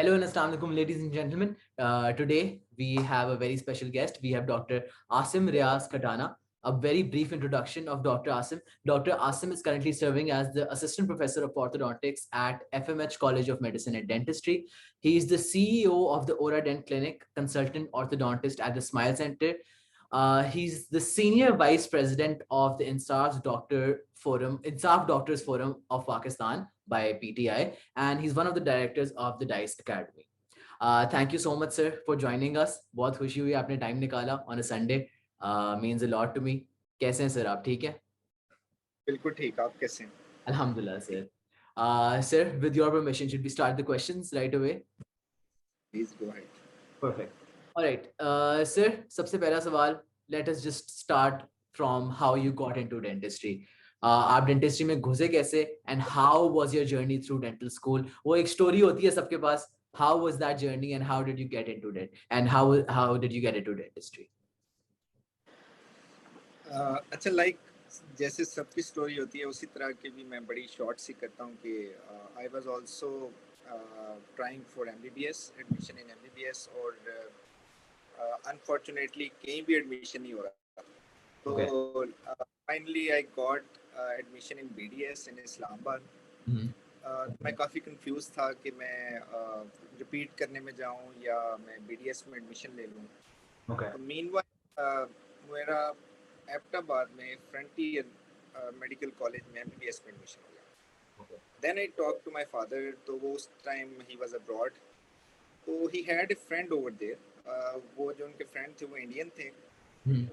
Hello and assalamu alaikum, ladies and gentlemen. Today we have a very special guest. We have Dr. Asim Riaz Katana. A very brief introduction of Dr. Asim. Dr. Asim is currently serving as the Assistant Professor of Orthodontics at FMH College of Medicine and Dentistry. He is the CEO of the Ora Dent Clinic, consultant orthodontist at the Smile Center. He's the Senior Vice President of the Insaf Doctors Forum of Pakistan by PTI, and he's one of the directors of the DICE Academy. Thank you so much, sir, for joining us. बहुत खुशी हुई आपने time निकाला on a Sunday. Means a lot to me. कैसे हैं sir आप? ठीक है? बिल्कुल ठीक. आप कैसे हैं? Alhamdulillah, sir. Sir, with your permission, should we start the questions right away? Please go ahead. Perfect. All right, sir. सबसे पहला सवाल. Let us just start from how you got into dentistry. आप डेंटिस्ट्री में घुसे कैसे and how was your journey through dental school? वो एक story होती है सबके पास. How was that journey and how did you get into it? And how did you get into dentistry? अच्छा, लाइक जैसे सबकी स्टोरी होती है उसी तरह की भी मैं बड़ी शॉर्ट सी करता हूँ कि I was also trying for MBBS, admission in MBBS, और अनफॉर्चुनेटली कहीं भी एडमिशन नहीं हो रहा. तो finally I got admission in BDS in Islamabad. मैं काफ़ी कंफ्यूज था कि मैं रिपीट करने में जाऊँ या मैं बीडीएस में एडमिशन ले लूँ. तो मीनवाइल मेरा एबटाबाद में फ्रंटियर मेडिकल कॉलेज में एमबीबीएस में एडमिशन हो गया. Then I talk to my father. तो वो उस टाइम ही वाज अब्रॉड. तो he had a friend over there. वो जो उनके फ्रेंड थे वो इंडियन थे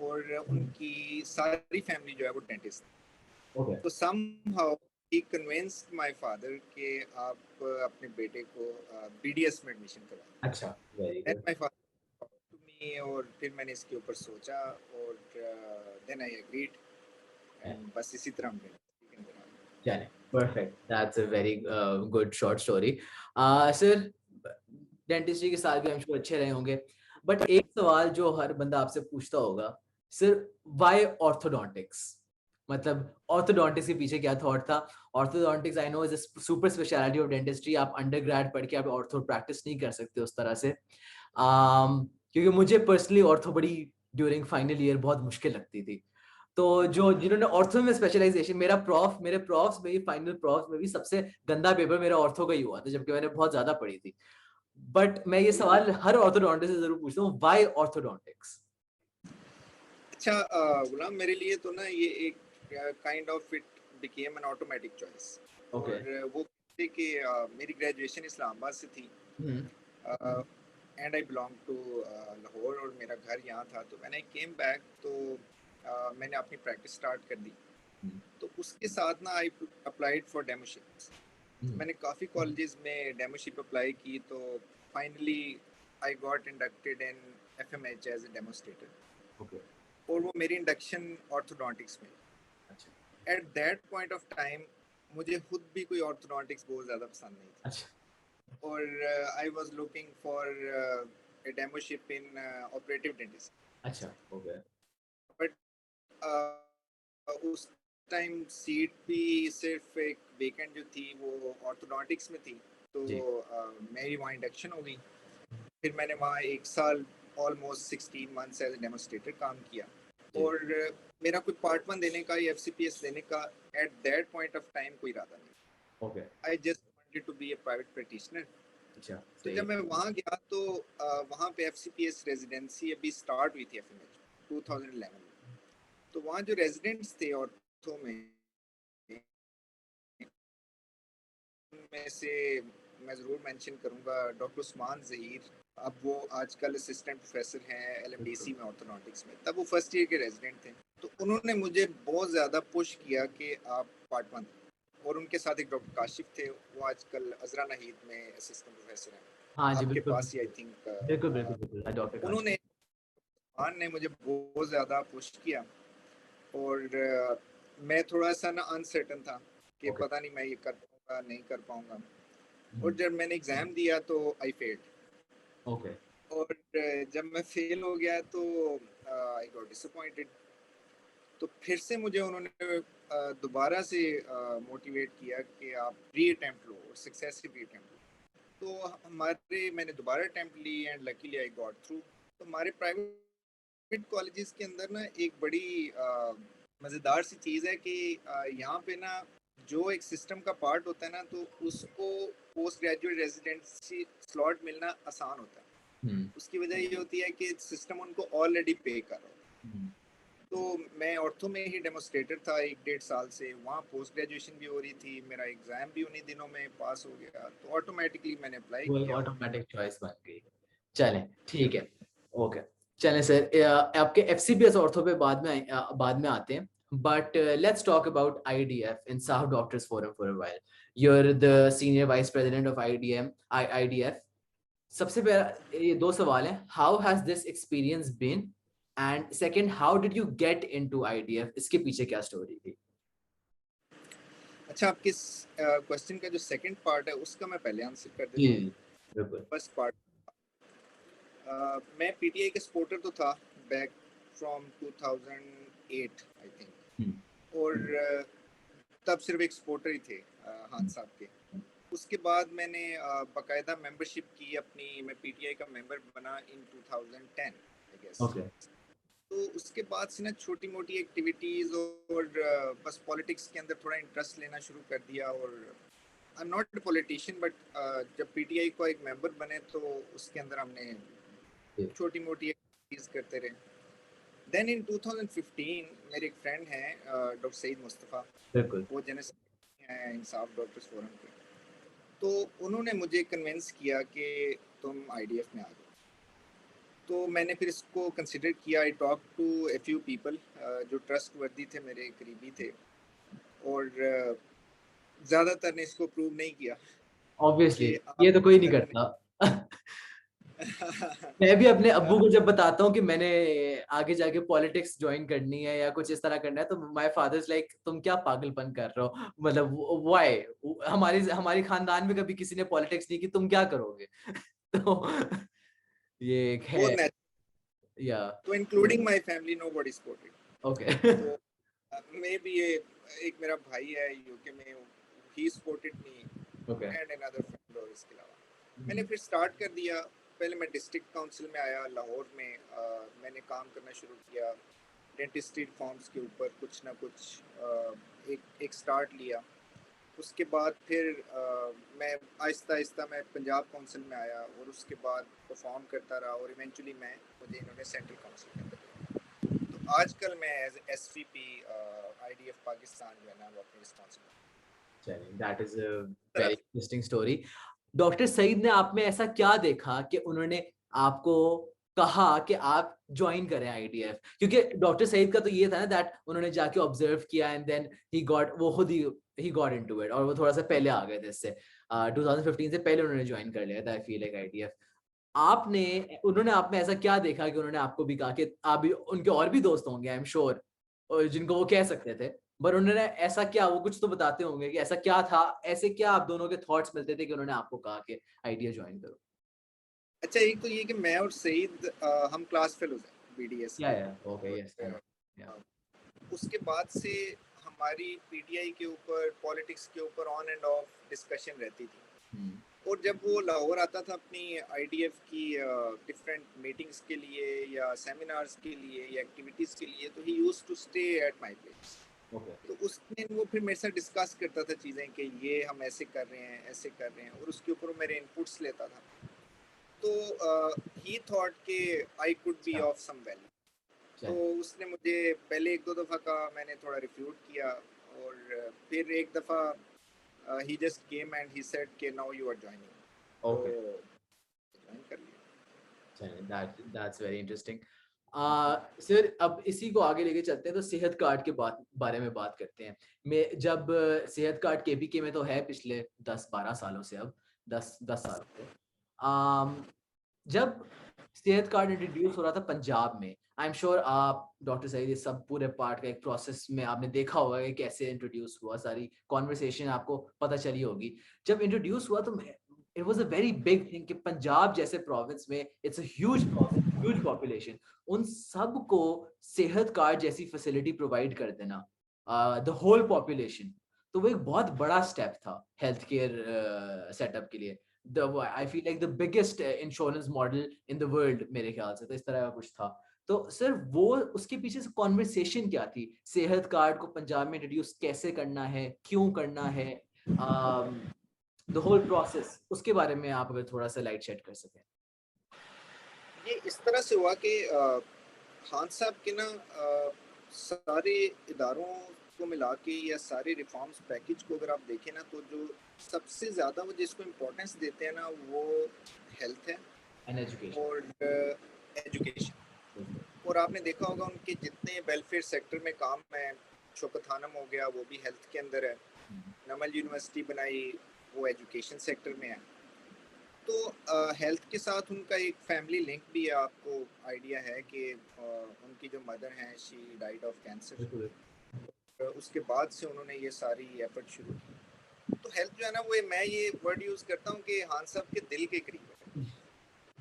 और उनकी सारी फैमिली जो है वो डेंटिस्ट. तो somehow he convinced my father कि आप अपने बेटे को बीडीएस में एडमिशन कराएं. अच्छा, very Then good. my father talked to me और फिर मैंने इसके ऊपर सोचा और then I agreed and बस इसी तरह हमने चले. Perfect. That's a very good short story. Sir, dentistry के साथ भी हम श्योर अच्छे रहे होंगे. बट एक सवाल जो हर बंदा आपसे पूछता होगा, सर व्हाई ऑर्थोडोंटिक्स? मतलब ऑर्थोडोंटिक्स के पीछे क्या थॉट था? Orthodontics I know is a super speciality of dentistry. आप अंडरग्रेड पढ़ के आप ऑर्थो प्रैक्टिस नहीं कर सकते उस तरह से. क्योंकि मुझे पर्सनली ऑर्थो बड़ी ड्यूरिंग फाइनल ईयर बहुत मुश्किल लगती थी. तो जो जिन्होंने ऑर्थो में स्पेशलाइजेशन, मेरे प्रॉफ्स में भी, फाइनल प्रॉफ्स में भी सबसे गंदा पेपर मेरा ऑर्थो का ही हुआ था, जबकि मैंने बहुत ज्यादा पढ़ी थी. बट मैं ये सवाल हर ऑर्थोडोंटिस्ट से जरूर पूछता हूँ, व्हाई ऑर्थोडोंटिक्स? अच्छा, गुलाम, मेरे लिए तो ना ये एक kind of it became an automatic choice. और वो कहते कि मेरी ग्रेजुएशन इस्लामाबाद से थी and I belong to Lahore और मेरा घर यहाँ था. तो मैंने केम बैक तो मैंने अपनी प्रैक्टिस स्टार्ट कर दी. तो उसके साथ ना आई अप्लाइड फॉर डेमोशिप्स. मैंने काफ़ी कॉलेजेस में डेमोशिप अप्लाई की. तो finally I got inducted in FMH as a demonstrator. और वो मेरी इंडक्शन ऑर्थोडोंटिक्स में. At that point of time मुझे खुद भी कोई ऑर्थोडोंटिक्स बहुत ज़्यादा पसंद नहीं था. और I was looking for a demoship in operative dentist. अच्छा, ओके. बट उस टाइम सीट भी सिर्फ एक वेकेंट जो थी वो ऑर्थोडोंटिक्स में थी. तो मेरी वहाँ इंडक्शन हो गई. फिर मैंने वहाँ 1 साल almost 16 months as a demonstrator काम किया. और मेरा कोई पार्ट 1 देने का या एफसीपीएस देने का at that point of time कोई इरादा नहीं. I just wanted to be a private practitioner. तो जब मैं वहाँ गया तो वहाँ पे एफसीपीएस रेजिडेंसी अभी स्टार्ट हुई थी एफएमएच 2011 में. तो वहाँ जो रेजिडेंट्स थे ऑर्थो में से मैं ज़रूर मेंशन करूँगा डॉक्टर उस्मान ज़हीर. अब वो आजकल असिस्टेंट प्रोफेसर हैं एलएमडीसी में ऑर्थोडोंटिक्स में. तब वो फर्स्ट ईयर के रेजिडेंट थे. तो उन्होंने मुझे बहुत ज़्यादा पुश किया कि आप पार्ट 1. और उनके साथ एक डॉक्टर काशिफ थे, वो आजकल अजरा नहीद में असिस्टेंट प्रोफेसर हैं. हाँ जी, आपके पास ही आई थिंक. बिल्कुल डॉक्टर उन्होंने ने मुझे बहुत ज़्यादा पुश किया. और मैं थोड़ा सा ना अनसर्टन था कि पता नहीं मैं ये कर पाऊँगा नहीं कर पाऊँगा. और जब मैंने एग्ज़ाम दिया तो आई फेल्ड. और जब मैं फेल हो गया तो आई गॉट डिसअपॉइंटेड. तो फिर से मुझे उन्होंने दोबारा से मोटिवेट किया कि आप री अटेम्प्ट लो और सक्सेसिव री अटेम्प्ट लो. तो हमारे मैंने दोबारा अटेम्प्ट ली and luckily I got through. तो हमारे प्राइवेट कॉलेजेस के अंदर ना एक बड़ी मज़ेदार सी चीज़ है कि यहाँ पे ना जो एक सिस्टम का पार्ट होता है ना, तो उसको पोस्ट ग्रेजुएट रेजिडेंसी स्लॉट मिलना आसान होता है। उसकी वजह ये होती है कि सिस्टम उनको ऑलरेडी पे कर रहा होता है। तो मैं ऑर्थो में ही डेमोस्ट्रेटर था 1-1.5 साल से, वहाँ पोस्ट ग्रेजुएशन भी हो रही थी, मेरा एग्ज़ाम भी उन्हीं दिनों में पास हो गया, तो ऑटोमेटिकली मैंने अप्लाई वो एक किया। ऑटोमेटिक चॉइस बन गई। चलें, ठीक है, ओके। चलें सर, आपके एफसीबीएस ऑर्थो पे बाद में आते हैं, but let's talk about IDF in south doctors forum for a while. You are the senior vice president of IDF. सबसे पहला ये दो सवाल हैं, how has this experience been, and second, how did you get into IDF, इसके पीछे क्या story थी? अच्छा, आपके क्वेश्चन का जो सेकंड पार्ट है उसका मैं पहले आंसर कर जी देता हूँ। बिल्कुल। फर्स्ट पार्ट, मैं पीटीआई के सपोर्टर तो था बैक फ्रॉम 2008 आई थिंक, और तब सिर्फ एक सपोर्टर ही थे हाथ साहब के। उसके बाद मैंने बाकायदा मेंबरशिप की अपनी, मैं पीटीआई का मेंबर बना इन 2010 आई गेस। ओके। तो उसके बाद से ना छोटी मोटी एक्टिविटीज़ और बस पॉलिटिक्स के अंदर थोड़ा इंटरेस्ट लेना शुरू कर दिया। और आई am not a politician, but जब पीटीआई को एक मेंबर बने तो उसके अंदर हमने छोटी मोटी एक्टिविटीज़ करते रहे। देन इन 2015 मेरे एक फ्रेंड हैं डॉक्टर सईद मुस्तफ़ा, बिल्कुल। वो जनरल हैं इंसाफ डॉक्टर्स फोरम के। तो उन्होंने मुझे कन्विंस किया कि तुम आईडीएफ में आ जाओ। तो मैंने फिर इसको कंसिडर किया। I talk to a few people जो ट्रस्ट वर्दी थे, मेरे करीबी थे, और ज़्यादातर ने इसको प्रूव नहीं किया ऑब्वियसली कि ये आप तो कोई इस नहीं करने करता। मैं भी अपने अ, अब्बू को जब बताता हूँ कि मैंने आगे जाके पॉलिटिक्स ज्वाइन करनी है या कुछ इस तरह करना है, तो माय फादर इज लाइक, तुम क्या पागलपन कर रहे हो, मतलब व्हाई, हमारी हमारी खानदान में कभी किसी ने पॉलिटिक्स नहीं की, तुम क्या करोगे? तो ये एक वो है। या तो including my family nobody supported. Okay. तो मे बी ये एक मेरा भाई है यूके में, he supported me okay. And another friend. और इसके अलावा मैंने फिर स्टार्ट कर दिया। पहले मैं डिस्ट्रिक्ट काउंसिल में आया लाहौर में, मैंने काम करना शुरू किया डेंटिस्ट्री रिफॉर्म्स के ऊपर, कुछ ना कुछ एक स्टार्ट लिया। उसके बाद फिर मैं आहिस्ता आहिस्ता मैं पंजाब काउंसिल में आया, और उसके बाद परफॉर्म करता रहा, और इवेंचुअली मुझे इन्होंने सेंट्रल काउंसिल के अंदर लिया। तो आजकल मैं एज एसवीपी आईडीएफ पाकिस्तान जो है ना, वो अपनी रिस्पॉन्सिबिलिटी। चलिए, that is a very interesting story. Doctor Saeed ने आप में ऐसा क्या देखा कि उन्होंने आपको कहा कि आप ज्वाइन करें आईडीएफ? क्योंकि डॉक्टर सईद का तो ये था ना दैट उन्होंने जाके ऑब्जर्व किया एंड देन ही गॉट, वो खुद ही गॉट इनटू इट, और वो थोड़ा सा पहले आ गए थे इससे। 2015 से पहले उन्होंने ज्वाइन कर लिया था, आई फील लाइक आईडीएफ। आपने उन्होंने आप में ऐसा क्या देखा कि उन्होंने आपको भी कहा कि आप भी, उनके और भी दोस्त होंगे आई एम श्योर जिनको वो कह सकते थे, पर उन्होंने ऐसा क्या, वो कुछ तो बताते होंगे कि ऐसा क्या था, ऐसे क्या आप दोनों के थॉट्स मिलते थे कि उन्होंने आपको कहा कि आइडिया ज्वाइन करो? अच्छा, एक तो ये कि मैं और सईद हम क्लास फेलोज हैं बीडीएस या के। ओके, और यस आई नो। या उसके बाद से हमारी पीटीआई के ऊपर, पॉलिटिक्स के ऊपर ऑन एंड ऑफ डिस्कशन रहती थी। और जब वो लाहौर आता था अपनी आईडीएफ की डिफरेंट मीटिंग्स के लिए या सेमिनार्स के लिए या एक्टिविटीज़ के लिए, तो he used to stay at my place. Okay. तो उसमें वो फिर मेरे साथ डिस्कस करता था चीज़ें कि ये हम ऐसे कर रहे हैं, ऐसे कर रहे हैं, और उसके ऊपर वो मेरे इनपुट्स लेता था। तो ही थॉट कि आई कुड बी अच्छा। Of some value. तो चलिए। उसने मुझे पहले 1-2 दफ़ा कहा, मैंने थोड़ा रिफ्यूट किया, और फिर एक दफ़ा ही just came and he said कि नाउ यू आर जॉइनिंग। तो ओके। ज्वाइन कर लिया। चलिए, दैट्स वेरी इंटरेस्टिंग। सर, अब इसी को आगे लेके चलते हैं, तो सेहत कार्ड के बारे में बात करते हैं। मैं जब सेहत कार्ड केबीके में तो है पिछले 10-12 सालों से, अब 10 सालों से। जब सेहत कार्ड इंट्रोड्यूस हो रहा था पंजाब में, आई एम श्योर आप डॉक्टर सईद इस सब पूरे पार्ट का एक प्रोसेस में आपने देखा होगा कि कैसे इंट्रोड्यूस हुआ, सारी कॉन्वर्सेशन आपको पता चली होगी। जब इंट्रोड्यूस हुआ तो it was a very big thing कि पंजाब जैसे प्रोविंस में, it's a huge province, huge population, उन सब को सेहत कार्ड जैसी फैसिलिटी प्रोवाइड कर देना, द होल पॉपुलेशन, तो वो एक बहुत बड़ा स्टेप था हेल्थ केयर सेटअप के लिए। I feel like the biggest insurance model in the world मेरे ख्याल से, तो इस तरह का कुछ था। तो सर वो उसके पीछे से कॉन्वर्सेशन क्या थी? सेहत कार्ड को पंजाब में इंट्रोड्यूस कैसे करना है, क्यों करना है, द होल प्रोसेस, उसके बारे में आप अगर थोड़ा सा लाइट शेड कर सकें। ये इस तरह से हुआ कि खान साहब के ना सारे इदारों को मिला के या सारे रिफॉर्म्स पैकेज को अगर आप देखें ना, तो जो सबसे ज़्यादा वो जिसको इम्पोर्टेंस देते हैं ना, वो हेल्थ है एंड एजुकेशन। और एजुकेशन। और आपने देखा होगा उनके जितने वेलफेयर सेक्टर में काम है, शौकत खानम हो गया, वो भी हेल्थ के अंदर है, नमल यूनिवर्सिटी बनाई, वो एजुकेशन सेक्टर में है। तो हेल्थ के साथ उनका एक फैमिली लिंक भी है। आपको आइडिया है कि उनकी जो मदर हैं, शी डाइड ऑफ कैंसर। उसके बाद से उन्होंने ये सारी एफर्ट शुरू की। तो हेल्थ जो है ना, वो मैं ये वर्ड यूज़ करता हूँ कि खान साहब के दिल के करीब है।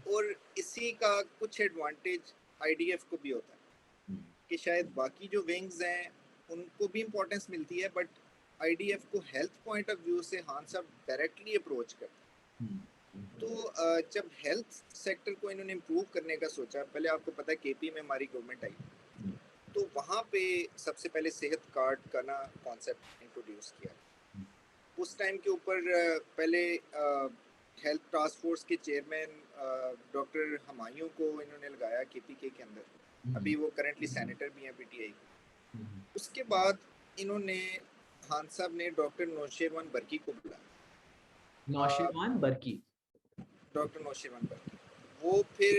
और इसी का कुछ एडवांटेज आईडीएफ को भी होता है कि शायद बाकी जो विंग्स हैं उनको भी इम्पोर्टेंस मिलती है, बट आईडीएफ को हेल्थ पॉइंट ऑफ व्यू से खान साहब डायरेक्टली अप्रोच करते हैं। तो जब हेल्थ सेक्टर को इन्होंने इम्प्रूव करने का सोचा, पहले आपको पता है केपी में हमारी गवर्नमेंट आई, तो वहाँ पे सबसे पहले सेहत कार्ड का ना कॉन्सेप्ट इंट्रोड्यूस किया। उस टाइम के ऊपर पहले हेल्थ टास्क फोर्स के चेयरमैन डॉक्टर हमायूं को इन्होंने लगाया केपीके के अंदर। अभी वो करंटली सेनेटर भी हैं पीटीआई। उसके बाद इन्होंने खान साहब ने डॉक्टर नौशेरवान बरकी को बुलाया। नौशेरवान बरकी, डॉक्टर नौशेरवान बरकी वो फिर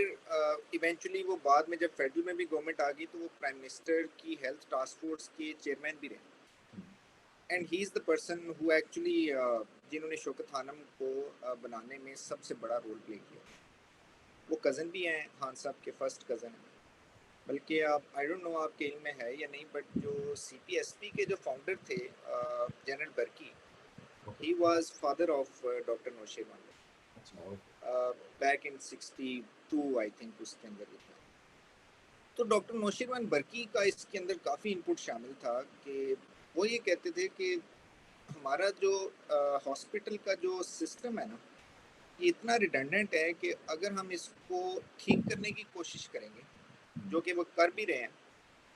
इवेंचुअली वो बाद में जब फेडरल में भी गवर्नमेंट आ गई, तो वो प्राइम मिनिस्टर की हेल्थ टास्क फोर्स के चेयरमैन भी रहे। And he is the person who actually जिन्होंने शौकत खानम को बनाने में सबसे बड़ा रोल प्ले किया। वो कज़न भी हैं खान साहब के, फर्स्ट कज़न हैं। बल्कि आप आई डोंट नो आपके इल्म में है या नहीं, बट जो सीपीएसपी के जो फाउंडर थे general Burki, he was father of doctor Nausherwan back in 62 I think उसके अंदर लिखा। तो डॉक्टर नौशेरवान बरकी का इसके अंदर काफ़ी इनपुट शामिल था कि वो ये कहते थे कि हमारा जो हॉस्पिटल का जो सिस्टम है ना, ये इतना रिडंडेंट है कि अगर हम इसको ठीक करने की कोशिश करेंगे, जो कि वो कर भी रहे हैं,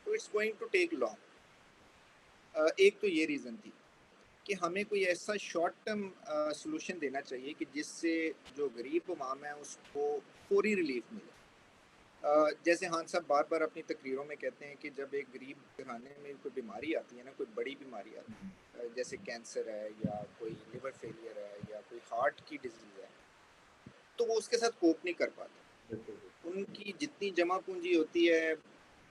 तो it's going to take long. एक तो ये रीज़न थी कि हमें कोई ऐसा शॉर्ट टर्म सॉल्यूशन देना चाहिए कि जिससे जो गरीब अवाम है उसको फौरी रिलीफ मिले। जैसे खान साहब बार बार अपनी तकरीरों में कहते हैं कि जब एक गरीब घराने में कोई बीमारी आती है ना, कोई बड़ी बीमारी आती है, जैसे कैंसर है या कोई लिवर फेलियर है या कोई हार्ट की डिजीज़ है, तो वो उसके साथ कोप नहीं कर पाते। उनकी जितनी जमा पूंजी होती है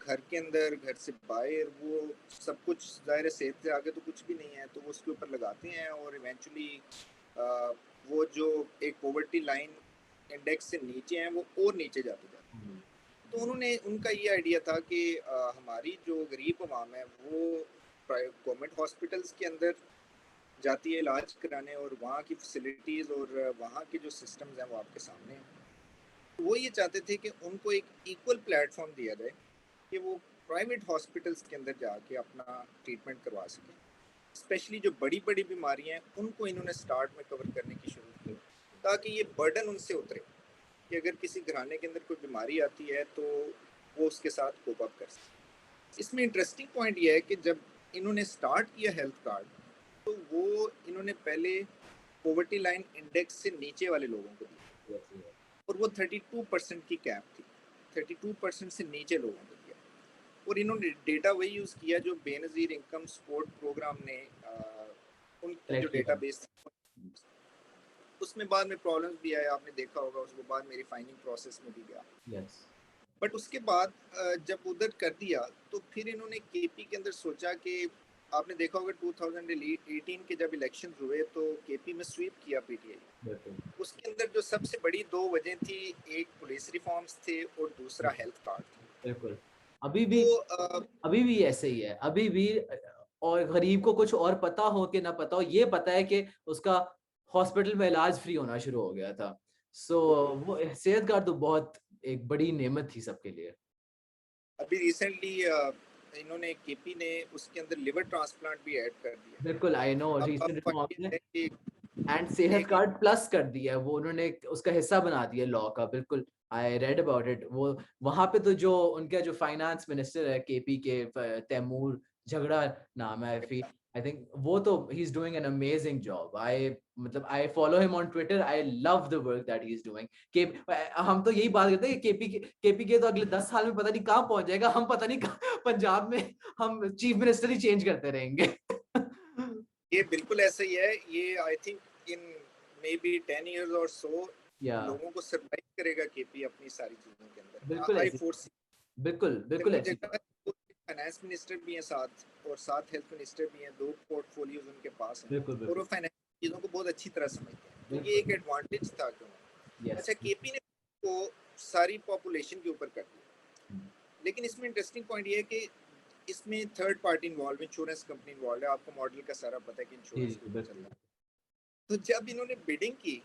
घर के अंदर, घर से बाहर, वो सब कुछ ज़ाहिर है सेहत से आगे तो कुछ भी नहीं है, तो वो उसके ऊपर लगाते हैं और इवेंचुअली वो जो एक पॉवर्टी लाइन इंडेक्स से नीचे हैं, वो और नीचे जाते जाते हैं। तो उन्होंने उनका ये आइडिया था कि हमारी जो गरीब अवाम है वो गवर्नमेंट हॉस्पिटल्स के अंदर जाती है इलाज कराने, और वहाँ की फैसिलिटीज़ और वहाँ के जो सिस्टम्स हैं वो आपके सामने हैं। तो वो ये चाहते थे कि उनको एक इक्वल प्लेटफॉर्म दिया जाए कि वो प्राइवेट हॉस्पिटल्स के अंदर जाके अपना ट्रीटमेंट करवा सकें। स्पेशली जो बड़ी बड़ी बीमारियाँ हैं उनको इन्होंने स्टार्ट में कवर करने की शुरू की, ताकि ये बर्डन उनसे उतरे कि अगर किसी घराने के अंदर कोई बीमारी आती है तो वो उसके साथ कोप अप कर सके। इसमें इंटरेस्टिंग पॉइंट ये है कि जब इन्होंने स्टार्ट किया हेल्थ कार्ड, तो वो इन्होंने पहले पॉवर्टी लाइन इंडेक्स से नीचे वाले लोगों को दिया, और वो 32% की कैप थी, 32% से नीचे लोगों को दिया। और इन्होंने डेटा वही यूज़ किया जो बेनज़ीर इनकम सपोर्ट प्रोग्राम ने उनकी जो डेटाबेस, उसमें बाद में प्रॉब्लम्स भी आए, आपने देखा होगा, उसके बाद में रिफाइनिंग प्रोसेस में भी गया। बट उसके बाद जब उधर कर दिया, तो फिर इन्होंने केपी के अंदर सोचा कि आपने देखा होगा 2018 के जब इलेक्शन हुए तो केपी में स्वीप किया पीटीआई। उसके अंदर जो सबसे बड़ी दो वजह थी, एक पुलिस रिफॉर्म्स थे और दूसरा हेल्थ कार्ड था। बिल्कुल, अभी भी ऐसे ही है, अभी भी। और गरीब को कुछ और पता हो कि ना पता हो, ये पता है कि उसका हॉस्पिटल में इलाज फ्री होना शुरू हो गया था। सो वो सेहत कार्ड तो बहुत एक बड़ी नेमत थी सबके लिए। अभी रिसेंटली इन्होंने केपी ने उसके अंदर लिवर ट्रांसप्लांट भी ऐड कर दिया। बिल्कुल, आई नो अब रीसेंट फर्क ये रिफॉर्म्स ने। है कि एंड सेहत कार्ड प्लस कर दिया है वो, उन्होंने उसका हिस्सा बना दिया लॉ का, बिल्कुल। I read about it. वो वहां पे तो जो उनका जो फाइनेंस मिनिस्टर है केपी के, तैमूर झगड़ा नाम है, आई थिंक वो तो he is doing an amazing job. I मतलब I follow him on Twitter, I love the work that he is doing. के हम तो यही बात करते हैं कि केपी के तो अगले 10 साल में पता नहीं कहाँ पहुंच जाएगा, हम पता नहीं पंजाब में हम चीफ मिनिस्टर ही चेंज करते रहेंगे। ये बिल्कुल ऐसा ही है। ये I think in may be 10 years और सो या लोगों को सरप्राइज करेगा केपी अपनी सारी चीजों के अंदर। बिल्कुल आई ऐसी, फोर्स बिल्कुल बिल्कुल जगह ऐसी जगह फाइनेंस मिनिस्टर भी हैं साथ, और साथ हेल्थ मिनिस्टर भी हैं, 2 पोर्टफोलियोज उनके पास हैं, बिल्कुल और वो बिल्कुल फाइनेंस चीज़ों को बहुत अच्छी तरह समझते हैं। तो ये बिल्कुल। एक एडवांटेज था क्यों। यस। अच्छा, केपी ने को सारी पॉपुलेशन के ऊपर कर दिया, लेकिन इसमें इंटरेस्टिंग पॉइंट ये है कि इसमें third party involve, insurance company involve है। आपको मॉडल का सारा पता है कि जी इंश्योरेंस के जी ऊपर बिल्कुल। चलता है। तो जब इन्होंने बिडिंग की,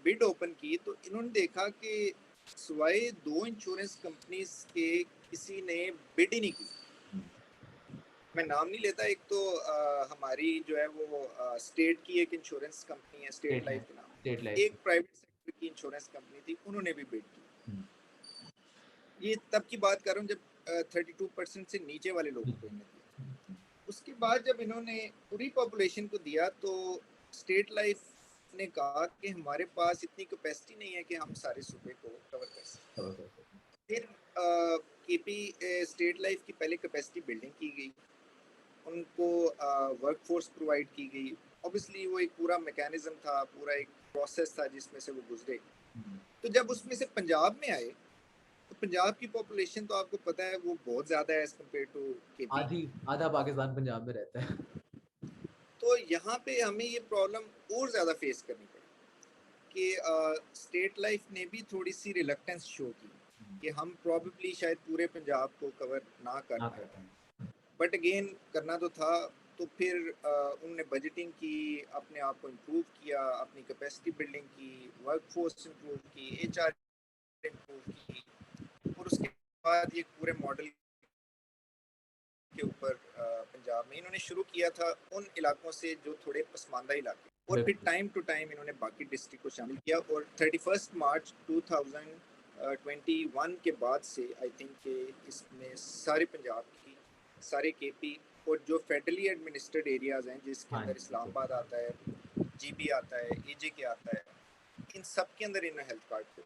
बिड ओपन की, तो इन्होंने देखा कि सिवाय 2 इंश्योरेंस कंपनीज के किसी ने बिड ही नहीं की। मैं नाम नहीं लेता, एक तो हमारी जो है वो स्टेट की एक इंश्योरेंस कंपनी है, स्टेट स्टेट लाइफ लाइफ, के नाम, स्टेट लाइफ। एक प्राइवेट सेक्टर की इंश्योरेंस कंपनी थी, उन्होंने भी बिड की। ये तब की बात कर रहा हूँ जब 32% से नीचे वाले लोगों को इन्हें दिया। उसके बाद जब इन्होंने पूरी पॉपुलेशन को दिया तो स्टेट लाइफ ने कहा कि हमारे पास इतनी कैपेसिटी नहीं है कि हम सारे सूबे को कवर कर सकें। फिर केपी स्टेट लाइफ की पहले कैपेसिटी बिल्डिंग की गई, उनको वर्क फोर्स प्रोवाइड की गई। ऑब्वियसली वो एक पूरा मैकेनिज्म था, पूरा एक प्रोसेस था जिसमें से वो गुजरे। तो जब उसमें से पंजाब में आए, तो पंजाब की पॉपुलेशन तो आपको पता है वो बहुत ज़्यादा है एज कम्पेयर टू केपी। आधी आधा पाकिस्तान पंजाब में रहता है। तो यहाँ पे हमें ये प्रॉब्लम और ज़्यादा फेस करनी पड़ी कि स्टेट लाइफ ने भी थोड़ी सी रिलक्टेंस शो की कि हम प्रॉबेबली शायद पूरे पंजाब को कवर ना कर ना पाए, करता है। बट अगेन करना तो था। तो फिर उनने बजटिंग की, अपने आप को इम्प्रूव किया, अपनी कैपेसिटी बिल्डिंग की, वर्क फोर्स इम्प्रूव की, HR इम्प्रूव की, और उसके बाद ये पूरे मॉडल के ऊपर पंजाब में इन्होंने शुरू किया था उन इलाकों से जो थोड़े पसमानदा इलाके, और फिर टाइम टू टाइम इन्होंने बाकी डिस्ट्रिक्ट को शामिल किया। और 31 मार्च 2021 के बाद से आई थिंक इसमें सारे पंजाब की, सारे केपी और जो फेडरली एडमिनिस्ट्रेड एरियाज हैं जिसके हाँ अंदर जी बिल्कुल। इस्लामाबाद आता है, जीबी आता है, AJK आता है, इन सब के अंदर इन्होंने हेल्थ कार्ड को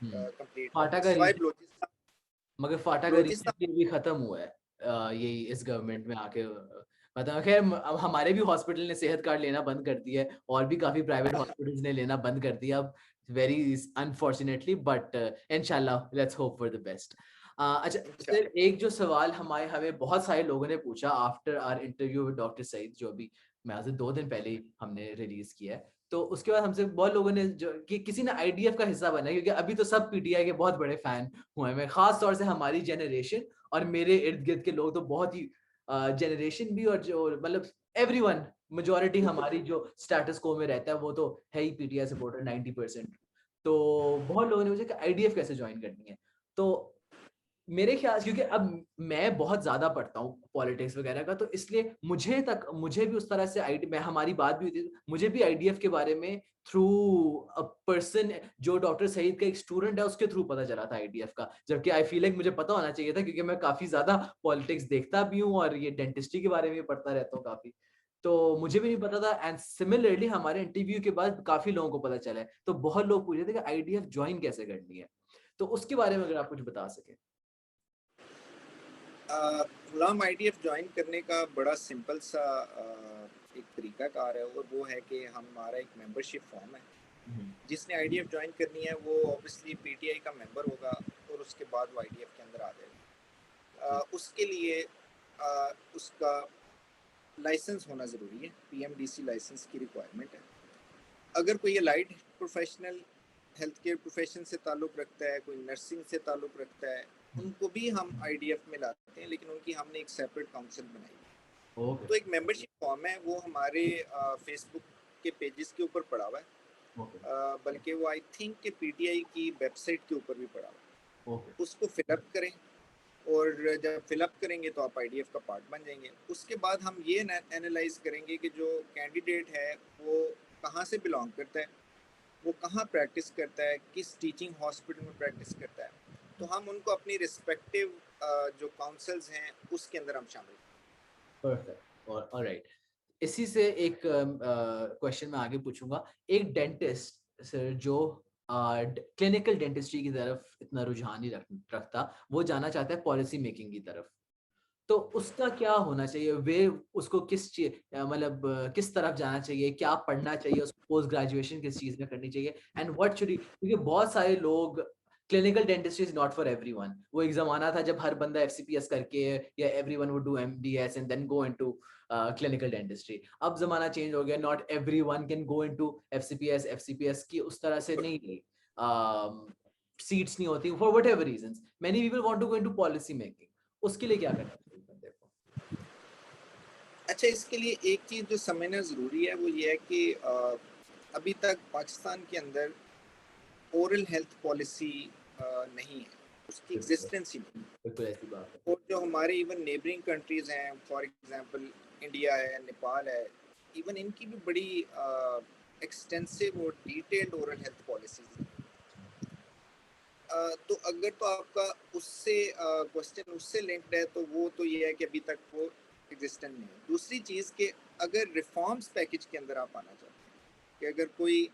कंप्लीट कर फाटा दिया, का सिवाय रीजन, बलोचिस्तान। मगर फाटा का बलोचिस्तान रीजन भी खत्म हुआ है यही इस गवर्नमेंट में आके। मतलब खैर अब हमारे भी हॉस्पिटल ने सेहत कार्ड लेना बंद कर दिया है, और भी काफी प्राइवेट हॉस्पिटल्स ने लेना बंद कर दिया अब, वेरी अनफॉर्चुनेटली, बट इंशाल्लाह let's hope for the best. अच्छा सर, एक जो सवाल हमें बहुत सारे लोगों ने पूछा after our interview with doctor Saeed, जो अभी मैं आज 2 दिन पहले ही हमने रिलीज किया है, तो उसके बाद हमसे बहुत लोगों ने जो कि किसी ने IDF का हिस्सा बना है, क्योंकि अभी तो सब PTI के बहुत बड़े फैन हुए हैं, खास तौर से हमारी जनरेशन और मेरे इर्द गिर्द के लोग तो बहुत ही जनरेशन भी, और जो मतलब एवरीवन, मेजॉरिटी हमारी जो स्टेटस को में रहता है वो तो है ही PTI सपोर्टर 90%। तो बहुत लोगों ने मुझे कि IDF कैसे ज्वाइन करनी है, तो मेरे ख्याल, क्योंकि अब मैं बहुत ज़्यादा पढ़ता हूँ पॉलिटिक्स वगैरह का, तो इसलिए मुझे भी उस तरह से मैं हमारी बात भी हुई थी, मुझे भी IDF के बारे में थ्रू अ पर्सन जो डॉक्टर सईद का एक स्टूडेंट है उसके थ्रू पता चला था IDF का, जबकि आई फील लाइक मुझे पता होना चाहिए था, क्योंकि मैं काफ़ी ज़्यादा पॉलिटिक्स देखता भी हूँ और ये डेंटिस्ट्री के बारे में पढ़ता रहता हूँ काफ़ी। तो मुझे भी नहीं पता था, एंड सिमिलरली हमारे इंटरव्यू के बाद काफ़ी लोगों को पता चला है, तो बहुत लोग पूछ रहे थे कि IDF ज्वाइन कैसे करनी है, तो उसके बारे में अगर आप कुछ बता सकें। गुलाम IDF ज्वाइन करने का बड़ा सिंपल सा एक तरीकाकार है, और वो है कि हमारा एक मेंबरशिप फॉर्म है। जिसने IDF ज्वाइन करनी है वो ऑब्वियसली PTI का मेंबर होगा, और उसके बाद वो IDF के अंदर आ जाएगा। उसके लिए उसका लाइसेंस होना ज़रूरी है, PMDC लाइसेंस की रिक्वायरमेंट है। अगर कोई allied professional health care profession से ताल्लुक़ रखता है, कोई नर्सिंग से ताल्लुक़ रखता है, उनको भी हम IDF में लाते हैं, लेकिन उनकी हमने एक सेपरेट काउंसिल बनाई है। तो एक मेंबरशिप फॉर्म है, वो हमारे फेसबुक के पेजेस के ऊपर पड़ा हुआ है, बल्कि वो आई थिंक कि PTI की वेबसाइट के ऊपर भी पड़ा हुआ है। उसको फिलअप करें, और जब फिलअप करेंगे तो आप IDF का पार्ट बन जाएंगे। उसके बाद हम ये एनालाइज करेंगे कि जो कैंडिडेट है वो कहाँ से बिलोंग करता है, वो कहाँ प्रैक्टिस करता है, किस टीचिंग हॉस्पिटल में प्रैक्टिस करता है, तो हम उनको अपनी रिस्पेक्टिव जो काउंसल्स हैं उसके अंदर हम शामिल परफेक्ट और ऑलराइट। इसी से एक क्वेश्चन मैं आगे पूछूंगा। एक डेंटिस्ट सर जो क्लिनिकल डेंटिस्ट्री की तरफ इतना रुझान नहीं रखता, वो जाना चाहता है पॉलिसी मेकिंग की तरफ, तो उसका क्या होना चाहिए? वे उसको मतलब किस तरफ जाना चाहिए? क्या पढ़ना चाहिए? उसको पोस्ट ग्रेजुएशन किस चीज़ में करनी चाहिए? एंड व्हाट शुड ही, क्योंकि बहुत सारे लोग, clinical dentistry is not for everyone. वो एक ज़माना था जब हर बंदा एफसीपीएस करके या everyone would do MDS and then go into clinical dentistry. अब ज़माना चेंज हो गया, not everyone can go into FCPS. FCPS की उस तरह से नहीं है, सीट्स नहीं होती for whatever reasons. Many people want to go into policy making. उसके लिए क्या करना चाहिए बंदे को? अच्छा, इसके लिए एक चीज़ जो समझना ज़रूरी है वो ये है कि अभी तक पाकिस्तान के अंदर ओरल हेल्थ पॉलिसी नहीं है, उसकी बिल्कुल, एग्जिस्टेंस ही नहीं। बिल्कुल ऐसी बात है। और जो हमारे इवन नेबरिंग कंट्रीज़ हैं, फॉर एग्जांपल इंडिया है, नेपाल है, इवन इनकी भी बड़ी एक्सटेंसिव और डिटेल्ड ओरल हेल्थ पॉलिसीज़ हैं। तो अगर तो आपका उससे क्वेश्चन उससे लिंक्ड है तो वो तो ये है कि अभी तक वो एग्जिस्टेंट नहीं है। दूसरी चीज़ कि अगर रिफॉर्म्स पैकेज के अंदर आप आना चाहते हैं कि अगर कोई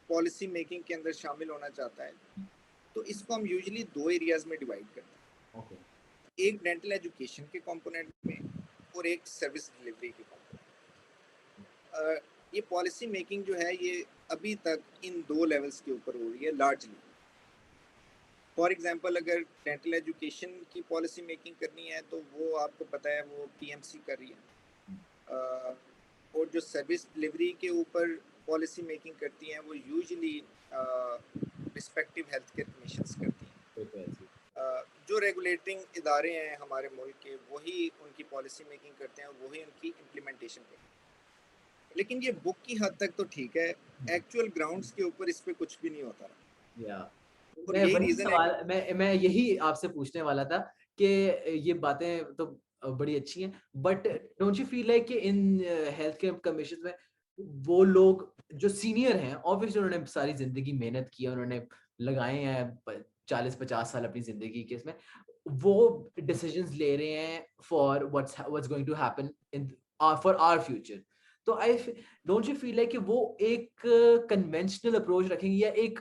पॉलिसी मेकिंग के अंदर शामिल होना चाहता है, तो इसको हम यूजुअली 2 एरियाज़ में डिवाइड करते हैं। ओके, एक डेंटल एजुकेशन के कंपोनेंट में और एक सर्विस डिलीवरी के कंपोनेंट। ये पॉलिसी मेकिंग जो है ये अभी तक इन 2 लेवल्स के ऊपर हो रही है लार्जली। फॉर एग्जांपल अगर डेंटल एजुकेशन की पॉलिसी मेकिंग करनी है तो वो आपको पता है वो पीएमसी कर रही है। और जो सर्विस डिलीवरी के ऊपर पॉलिसी मेकिंग करती हैं वो usually respective health care commissions करती हैं। बिल्कुल ऐसी। जो रेगुलेटिंग इदारे हैं हमारे मुल्क के वही उनकी पॉलिसी मेकिंग करते हैं और वही उनकी इम्प्लीमेंटेशन करते हैं। लेकिन ये बुक की हद तक तो ठीक है, एक्चुअल ग्राउंड्स के ऊपर इस पे कुछ भी नहीं होता या और मैं यही वही रीज़न है सवाल मैं यही आपसे पूछने वाला था कि ये बातें तो बड़ी अच्छी हैं, but don't you feel like कि इन हेल्थ केयर कमीशन में वो लोग जो सीनियर हैं, ऑब्वियसली उन्होंने सारी जिंदगी मेहनत की है, उन्होंने लगाए हैं 40-50 साल अपनी जिंदगी के इसमें, वो डिसीजंस ले रहे हैं for what's going to happen in for our future. तो I don't you feel like कि वो एक कन्वेंशनल अप्रोच रखेंगे या एक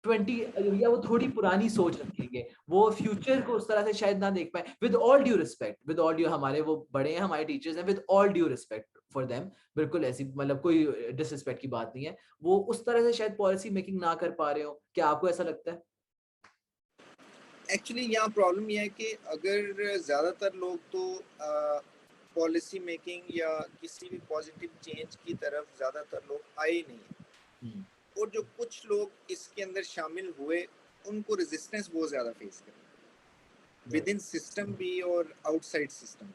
20 या वो थोड़ी पुरानी सोच रखेंगे, वो फ्यूचर को उस तरह से शायद ना देख पाए। With all due respect, with all due, हमारे वो बड़े हैं, हमारे टीचर्स हैं, with all due respect for them, बिल्कुल ऐसी मतलब कोई डिसरिस्पेक्ट की बात नहीं है, वो उस तरह से शायद पॉलिसी मेकिंग ना कर पा रहे हो। क्या आपको ऐसा लगता है? एक्चुअली यहाँ प्रॉब्लम ये है कि अगर ज़्यादातर लोग तो पॉलिसी मेकिंग या किसी भी पॉजिटिव चेंज की तरफ ज़्यादातर लोग आए ही नहीं हैं, हम्म, और जो कुछ लोग इसके अंदर शामिल हुए उनको रेजिस्टेंस बहुत ज़्यादा फेस करनी विद इन सिस्टम भी और आउटसाइड सिस्टम।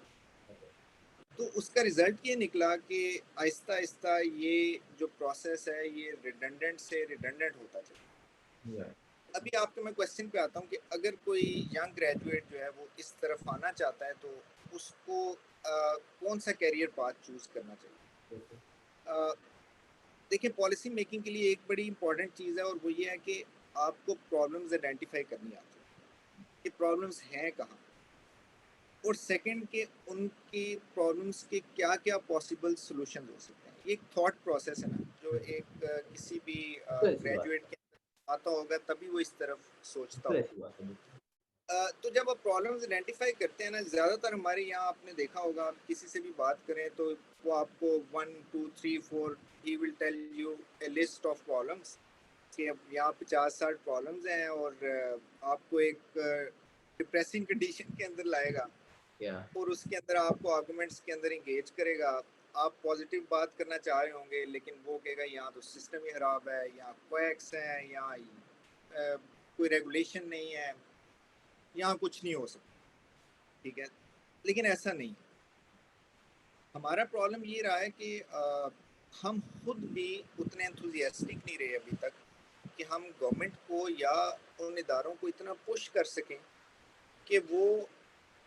तो उसका रिजल्ट ये निकला कि आहिस्ता आहिस्ता ये जो प्रोसेस है ये रिडंडेंट से रिडंडेंट होता चला। yeah, अभी आपके मैं क्वेश्चन पे आता हूँ कि अगर कोई यंग ग्रेजुएट जो है वो इस तरफ आना चाहता है तो उसको कौन सा कैरियर पाथ चूज करना बिल्कुल, चाहिए। देखिए, पॉलिसी मेकिंग के लिए एक बड़ी इंपॉर्टेंट चीज़ है और वो ये है कि आपको प्रॉब्लम्स आइडेंटिफाई करनी आती है कि प्रॉब्लम्स हैं कहाँ, और सेकंड के उनकी प्रॉब्लम्स के क्या क्या पॉसिबल सॉल्यूशंस हो सकते हैं। ये एक थॉट प्रोसेस है ना जो बिल्कुल, एक किसी भी बिल्कुल ऐसी बात ग्रेजुएट के अंदर आता होगा तभी वो इस तरफ सोचता बिल्कुल होगा। ऐसी बात है, बिल्कुल। तो जब आप प्रॉब्लम्स आइडेंटिफाई करते हैं ना, ज़्यादातर हमारे यहाँ आपने देखा होगा, आप किसी से भी बात करें तो वो आपको 1 2 3 4 he will tell you a list of problems कि अब यहाँ 50-60 प्रॉब्लम्स हैं और आपको एक डिप्रेसिंग कंडीशन के अंदर लाएगा या और उसके अंदर आपको आर्गूमेंट्स के अंदर इंगेज करेगा। आप पॉजिटिव बात करना चाह रहे होंगे लेकिन वो कहेगा यहाँ तो सिस्टम ही ख़राब है, यहाँ क्वैक्स हैं, यहाँ कोई रेगुलेशन नहीं है, यहाँ कुछ नहीं हो सकता। ठीक है, लेकिन ऐसा नहीं है। हमारा प्रॉब्लम ये रहा है कि हम खुद भी उतने एंथुजियास्टिक नहीं रहे अभी तक कि हम गवर्नमेंट को या उन इदारों को इतना पुश कर सकें कि वो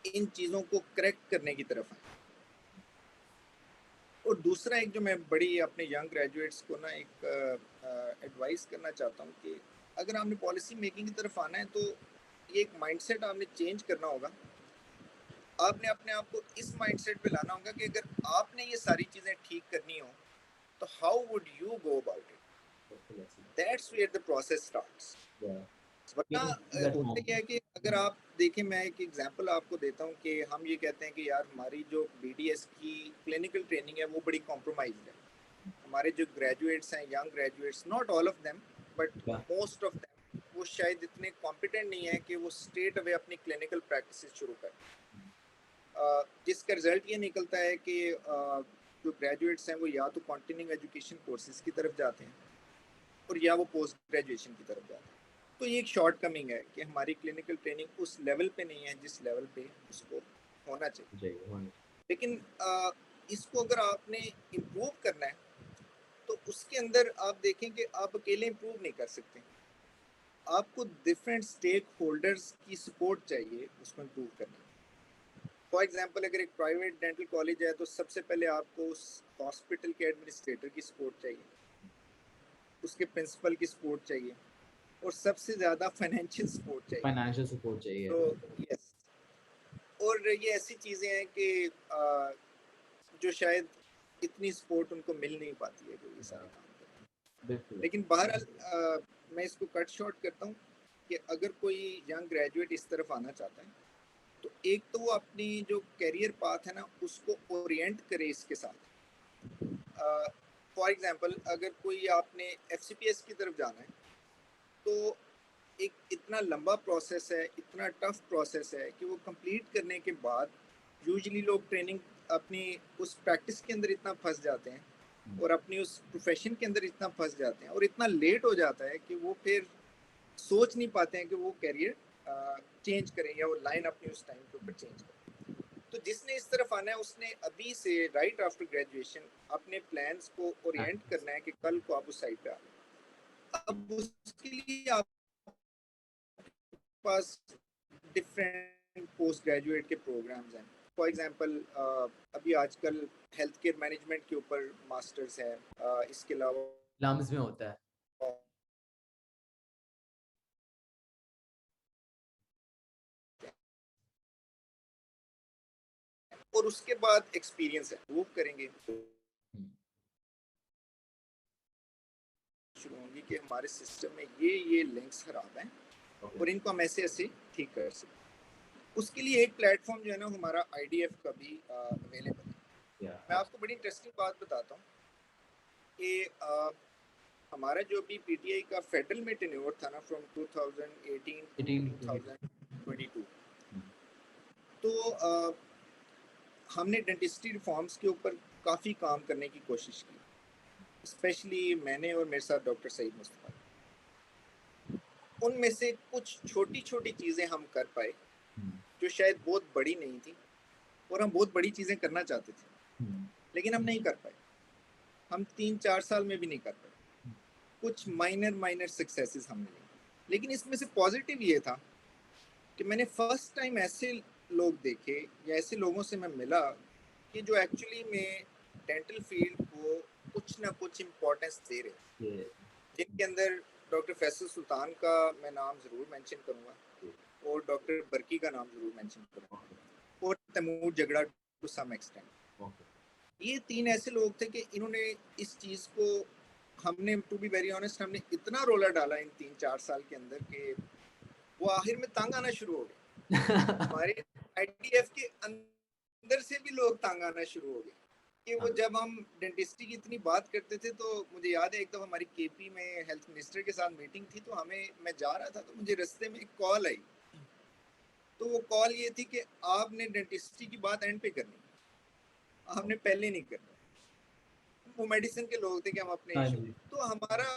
इन चीज़ों को करेक्ट करने की तरफ आए। और दूसरा एक जो मैं बड़ी अपने यंग ग्रेजुएट्स को ना एक एडवाइस करना चाहता हूँ कि अगर आपने पॉलिसी मेकिंग की तरफ आना है तो ये एक माइंडसेट आपने चेंज करना होगा। आपने अपने आप को इस माइंडसेट पे लाना होगा कि अगर आपने ये सारी चीज़ें ठीक करनी हो तो how would you go about it, that's where the process starts. वरना होता क्या है कि अगर आप देखें, मैं एक एग्जांपल आपको देता हूँ कि हम ये कहते हैं कि यार हमारी जो बीडीएस की क्लिनिकल ट्रेनिंग है वो बड़ी कॉम्प्रोमाइज्ड है। हमारे जो ग्रेजुएट्स हैं, young graduates, not all of them but most of them, वो शायद इतने कॉम्पिटेंट नहीं है कि वो स्ट्रेट अवे अपनी क्लिनिकल प्रैक्टिस शुरू करें, जिसका रिजल्ट ये निकलता है कि जो ग्रेजुएट्स हैं वो या तो कंटिन्यूइंग एजुकेशन कोर्सेज की तरफ जाते हैं और या वो पोस्ट ग्रेजुएशन की तरफ जाते हैं। तो ये एक शॉर्ट कमिंग है कि हमारी क्लिनिकल ट्रेनिंग उस लेवल पे नहीं है जिस लेवल पे उसको होना चाहिए। लेकिन इसको अगर आपने इम्प्रूव करना है तो उसके अंदर आप देखें कि आप अकेले इम्प्रूव नहीं कर सकते, आपको डिफरेंट स्टेक होल्डर्स की सपोर्ट चाहिए उसको इम्प्रूव करने। फॉर एग्जांपल, अगर एक प्राइवेट डेंटल कॉलेज है तो सबसे पहले आपको उस हॉस्पिटल के एडमिनिस्ट्रेटर की सपोर्ट चाहिए, उसके प्रिंसिपल की सपोर्ट चाहिए और सबसे ज़्यादा फाइनेंशियल सपोर्ट चाहिए। तो यस, और ये ऐसी चीज़ें हैं कि जो शायद इतनी सपोर्ट उनको मिल नहीं पाती है जो ये सारे काम करते हैं। लेकिन बहरहाल मैं इसको कट शॉर्ट करता हूँ कि अगर कोई यंग ग्रेजुएट इस तरफ आना चाहता है तो एक तो वो अपनी जो कैरियर पाथ है ना उसको ओरिएंट करे इसके साथ। फॉर एग्जांपल, अगर कोई आपने एफसीपीएस की तरफ जाना है तो एक इतना लंबा प्रोसेस है, इतना टफ प्रोसेस है कि वो कंप्लीट करने के बाद यूजुअली लोग ट्रेनिंग अपनी उस प्रैक्टिस के अंदर इतना फंस जाते हैं और अपनी उस प्रोफेशन के अंदर इतना फंस जाते हैं और इतना लेट हो जाता है कि वो फिर सोच नहीं पाते हैं कि वो कैरियर चेंज करें या वो लाइन अपनी उस टाइम के ऊपर चेंज करें। तो जिसने इस तरफ आना है उसने अभी से राइट आफ्टर ग्रेजुएशन अपने प्लान्स को ओरिएंट करना है कि कल को आप उस साइड पे आ। अब उसके लिए आप पास डिफरेंट पोस्ट ग्रेजुएट के प्रोग्राम्स हैं। फॉर एग्जांपल, अभी आजकल हेल्थ केयर मैनेजमेंट के ऊपर मास्टर्स है, इसके अलावा लम्स में होता है और उसके बाद एक्सपीरियंस है वो करेंगे। शुरू होंगी कि हमारे सिस्टम में ये लिंक्स खराब हैं और इनको हम ऐसे ऐसे ठीक कर सकते। उसके लिए एक प्लेटफॉर्म जो है ना हमारा आईडीएफ का भी अवेलेबल है। मैं आपको बड़ी इंटरेस्टिंग बात बताता हूँ कि हमारा जो भी पीटीआई का फेडरल में टेन्योर था ना फ्रॉम 2018 टू 2022, तो हमने डेंटिस्ट्री रिफॉर्म्स के ऊपर काफ़ी काम करने की कोशिश की, स्पेशली मैंने और मेरे साथ डॉक्टर सईद मुस्तफा। उनमें से कुछ छोटी छोटी चीज़ें हम कर पाए जो शायद बहुत बड़ी नहीं थी और हम बहुत बड़ी चीज़ें करना चाहते थे लेकिन हम नहीं कर पाए। हम 3-4 साल में भी नहीं कर पाए। कुछ माइनर सक्सेसेस हमने ली, लेकिन इसमें से पॉजिटिव ये था कि मैंने फर्स्ट टाइम ऐसे लोग देखे या ऐसे लोगों से मैं मिला कि जो एक्चुअली में डेंटल फील्ड को कुछ ना कुछ इम्पोर्टेंस दे रहे, जिनके अंदर डॉक्टर फैसल सुल्तान का मैं नाम ज़रूर मेंशन करूँगा और डॉक्टर बर्की का नाम ज़रूर मेंशन करूँगा और तैमूर झगड़ा टू सम एक्सटेंट। ये 3 ऐसे लोग थे कि इन्होंने इस चीज़ को, हमने टू बी वेरी ऑनेस्ट, हमने इतना रोला डाला इन 3-4 साल के अंदर कि वो आखिर में तंग आना शुरू हो गए। हमारे आईडीएफ के अंदर से भी लोग तंग आना शुरू हो गए कि वो जब हम डेंटिस्ट्री की इतनी बात करते थे तो मुझे याद है एक दफ़ा हमारी केपी में हेल्थ मिनिस्टर के साथ मीटिंग थी तो मैं जा रहा था तो मुझे रास्ते में एक कॉल आई। तो वो कॉल ये थी कि आपने डेंटिस्ट्री की बात एंड पे करनी, हमने पहले नहीं करना। वो मेडिसिन के लोग थे कि हम अपने इशू, तो हमारा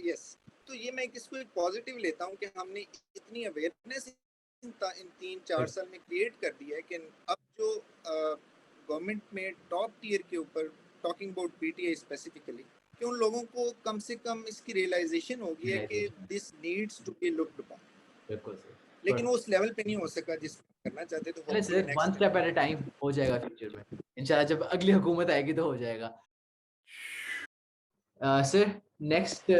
यस, तो ये मैं इसको एक पॉजिटिव लेता हूँ कि हमने इतनी अवेयरनेस इन 3-4 साल में क्रिएट कर दिया है कि अब जो गवर्नमेंट में टॉप टीयर के ऊपर, टॉकिंग अबाउट पीटीआई स्पेसिफिकली, कि उन लोगों को कम से कम इसकी रियलाइजेशन हो गई है कि this needs to be looked upon. बिल्कुल सही। लेकिन वो उस लेवल पे नहीं हो सका जिस करना चाहते, तो चले hopefully sir, one next step at a time हो जाएगा फ्यूचर में इंशाल्लाह, जब अगली हुकूमत आएगी तो हो जाएगा। सर नेक्स्ट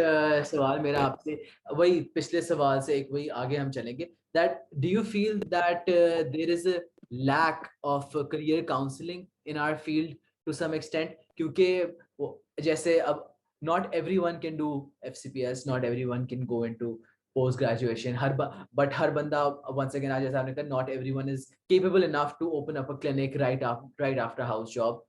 सवाल मेरा आपसे वही पिछले सवाल से एक वही आगे हम चलेंगे, that do you feel that there is a lack of career counselling in our field to some extent, क्योंकि जैसे अब not everyone can do FCPS, not everyone can go into post graduation, but हर बंदा once again आज जैसा आपने कहा not everyone is capable enough to open up a clinic right after house job.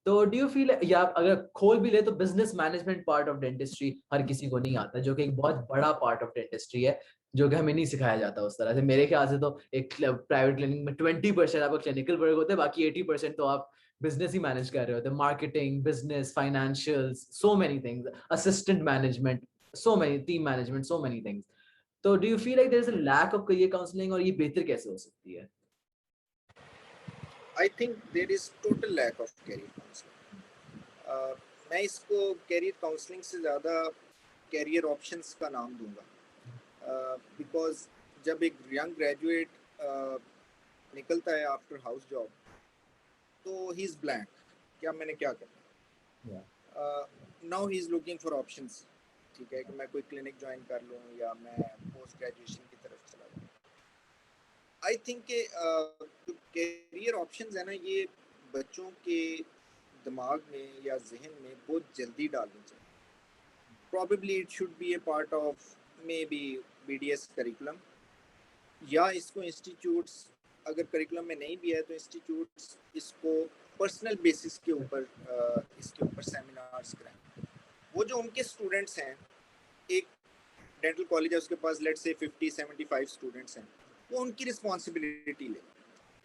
तो डू यू फील, या अगर खोल भी ले तो business management part of dentistry हर किसी को नहीं आता, जो कि एक बहुत बड़ा पार्ट ऑफ डेंटिस्ट्री है, जो कि हमें नहीं सिखाया जाता उस तरह से। मेरे ख्याल से तो एक प्राइवेट क्लिनिक में 20% आपका क्लिनिकल वर्क होता है, बाकी 80% तो आप बिजनेस ही मैनेज कर रहे होते हैं, marketing, business, financials, so many things, assistant management, so many, team management, so many things. तो do you feel like there is a lack of career counselling, और ये बेहतर कैसे हो सकती है? I think there is total lack of career counselling. मैं इसको कैरियर काउंसलिंग से ज़्यादा कैरियर ऑप्शंस का नाम दूंगा, बिकॉज जब एक यंग ग्रेजुएट निकलता है आफ्टर हाउस जॉब, तो ही इज़ ब्लैंक, क्या मैंने क्या करना। Now he is looking for options, ठीक है, कि मैं कोई क्लिनिक ज्वाइन कर लूँ या मैं पोस्ट ग्रेजुएशन की तरफ चला जाऊँ। आई थिंक के जो कैरियर ऑप्शंस है ना, ये बच्चों के दिमाग में या जहन में बहुत जल्दी डालनी चाहिए। Probably it should be A part of may be BDS curriculum, या इसको इंस्टीट्यूट्स, अगर करिकुलम में नहीं भी है तो इंस्टीट्यूट्स इसको पर्सनल बेसिस के ऊपर इसके ऊपर सेमिनार्स कराएं। वो जो उनके स्टूडेंट्स हैं, एक डेंटल कॉलेज है उसके पास लेट्स से 50-75 स्टूडेंट्स हैं, वो उनकी रिस्पॉन्सिबिलिटी ले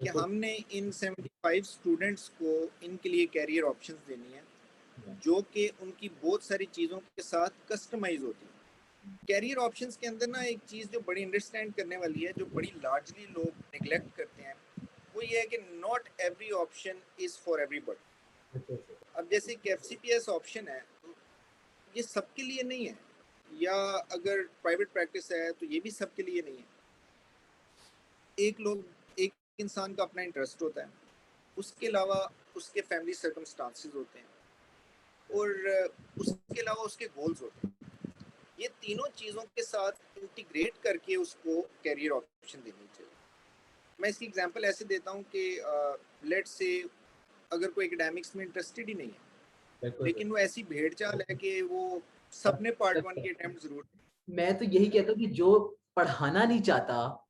कि हमने इन 75 स्टूडेंट्स को इनके लिए कैरियर ऑप्शंस देनी है, जो कि उनकी बहुत सारी चीज़ों के साथ कस्टमाइज होती है। कैरियर ऑप्शंस के अंदर ना एक चीज़ जो बड़ी अंडरस्टैंड करने वाली है, जो बड़ी लार्जली लोग निगलेक्ट करते हैं, वो ये है कि not every option is for everybody. अब जैसे कि FCPS ऑप्शन है, ये सबके लिए नहीं है, या अगर प्राइवेट प्रैक्टिस है तो ये भी सबके लिए नहीं है। एक इंसान का अपना इंटरेस्ट होता है, उसके अलावा उसके फैमिली सर्कमस्टांसेस होते हैं, और उसके अलावा उसके गोल्स होते हैं। ये तीनों चीज़ों के साथ इंटीग्रेट करके उसको कैरियर ऑप्शन देनी चाहिए। मैं इसकी एग्जांपल ऐसे देता हूँ कि लेट्स से अगर कोई एकेडमिक्स में इंटरेस्टेड ही नहीं है, लेकिन वो ऐसी भेड़ चाल है कि वो सबने पार्ट 1 की अटेम्प्ट जरूर। मैं तो यही कहता हूँ कि जो पढ़ाना नहीं चाहता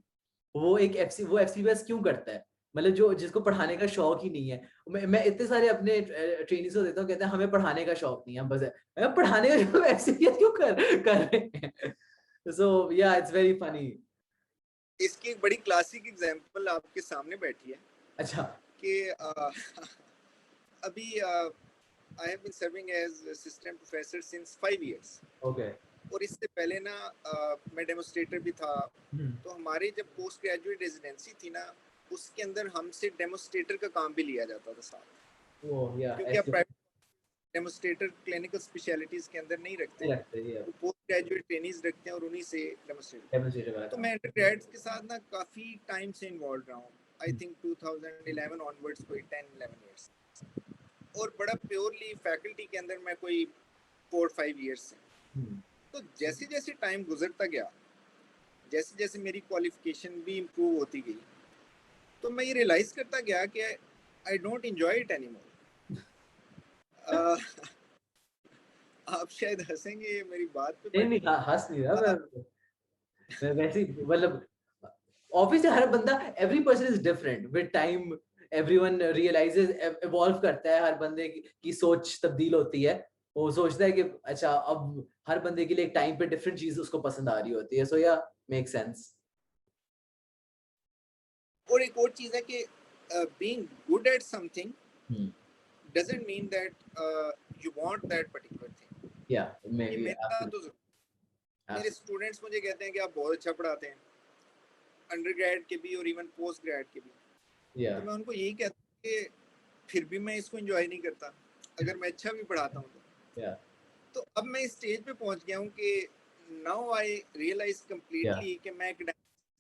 वो एफसीपीएस क्यों करता है? मतलब जो जिसको पढ़ाने का शौक ही नहीं है, मैं इतने सारे अपने ट्रेनिंग्स को देता हूँ, कहते हैं हमें पढ़ाने का शौक नहीं है, बस है मैं पढ़ाने का शौक, एफसीपीएस क्यों कर रहे हैं? सो या इट्स वेरी फनी। इसकी एक बड़ी क्लासिक एग्जांपल आपके सामने बैठी है। अच्छा। कि अभी I have been serving as assistant professor since 5 years. Okay. और इससे पहले ना मैं डेमोस्ट्रेटर भी था। तो हमारे जब पोस्ट ग्रेजुएट रेजिडेंसी थी ना, उसके अंदर हमसे डेमोस्ट्रेटर का काम भी लिया जाता था साथ, क्योंकि आप प्राइवेट डेमोस्ट्रेटर क्लिनिकल स्पेशलिटीज के अंदर नहीं रखते, वो पोस्ट ग्रेजुएट ट्रेनीज रखते हैं और उन्हीं से डेमोस्ट्रेटर। तो मैं अंडरग्रेड्स के साथ ना काफ़ी टाइम से इन्वॉल्व रहा हूँ, आई थिंक 2011 ऑनवर्ड्स, कोई 10-11 ईयर्स, और बड़ा प्योरली फैकल्टी के अंदर मैं कोई 4-5 ईयर्स से। तो जैसे जैसे टाइम गुजरता गया, जैसे जैसे मेरी क्वालिफिकेशन भी इम्प्रूव होती गई, तो मैं ये रियलाइज करता गया कि I don't enjoy it anymore. आप शायद हंसेंगे मेरी बात पे, नहीं हंस नहीं रहा मैं वैसे मतलब ऑब्वियसली हर बंदा, every person is different with time, everyone realises, evolve करता है, हर बंदे की सोच तब्दील होती है, वो सोचता है कि अच्छा अब हर बंदे के लिए एक टाइम पे डिफरेंट चीज उसको पसंद आ रही होती है, सो या मेक सेंस। और एक और चीज है कि being good at something doesn't mean that you want that particular thing. या ये मेरा तो मेरे स्टूडेंट्स मुझे कहते हैं कि आप बहुत अच्छा पढ़ाते हैं, अंडरग्रेड के भी और इवन पोस्ट ग्रेड के भी। तो मैं उनको यही कहता हूँ कि फिर भी मैं इसको एंजॉय नहीं करता, अगर मैं अच्छा भी पढ़ाता हूँ तो। तो अब मैं इस स्टेज पे पहुंच गया हूँ कि नाउ आई रियलाइज कंप्लीटली कि मैं